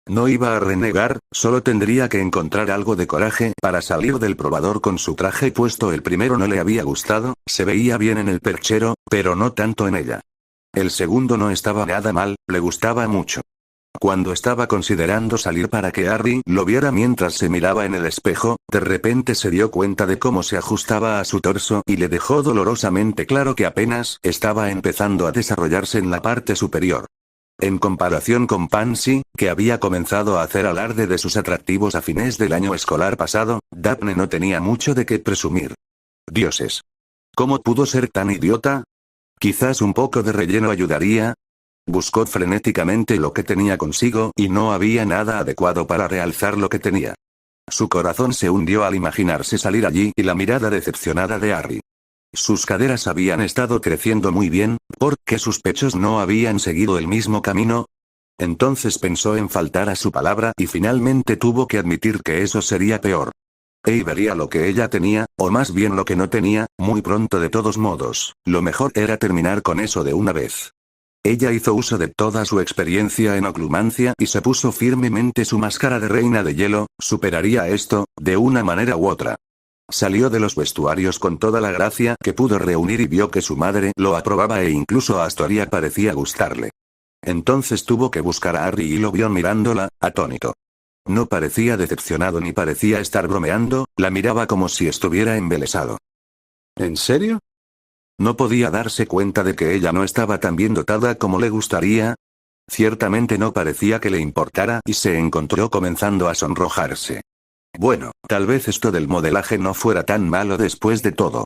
No iba a renegar, solo tendría que encontrar algo de coraje para salir del probador con su traje puesto. El primero no le había gustado, se veía bien en el perchero, pero no tanto en ella. El segundo no estaba nada mal, le gustaba mucho. Cuando estaba considerando salir para que Harry lo viera mientras se miraba en el espejo, de repente se dio cuenta de cómo se ajustaba a su torso y le dejó dolorosamente claro que apenas estaba empezando a desarrollarse en la parte superior. En comparación con Pansy, que había comenzado a hacer alarde de sus atractivos a fines del año escolar pasado, Daphne no tenía mucho de qué presumir. Dioses. ¿Cómo pudo ser tan idiota? Quizás un poco de relleno ayudaría. Buscó frenéticamente lo que tenía consigo y no había nada adecuado para realzar lo que tenía. Su corazón se hundió al imaginarse salir allí y la mirada decepcionada de Harry. Sus caderas habían estado creciendo muy bien, ¿por qué sus pechos no habían seguido el mismo camino? Entonces pensó en faltar a su palabra y finalmente tuvo que admitir que eso sería peor. Y vería lo que ella tenía, o más bien lo que no tenía, muy pronto de todos modos. Lo mejor era terminar con eso de una vez. Ella hizo uso de toda su experiencia en oclumancia y se puso firmemente su máscara de reina de hielo. Superaría esto, de una manera u otra. Salió de los vestuarios con toda la gracia que pudo reunir y vio que su madre lo aprobaba e incluso a Astoria parecía gustarle. Entonces tuvo que buscar a Harry y lo vio mirándola, atónito. No parecía decepcionado ni parecía estar bromeando, la miraba como si estuviera embelesado. ¿En serio? ¿No podía darse cuenta de que ella no estaba tan bien dotada como le gustaría? Ciertamente no parecía que le importara y se encontró comenzando a sonrojarse. Bueno, tal vez esto del modelaje no fuera tan malo después de todo.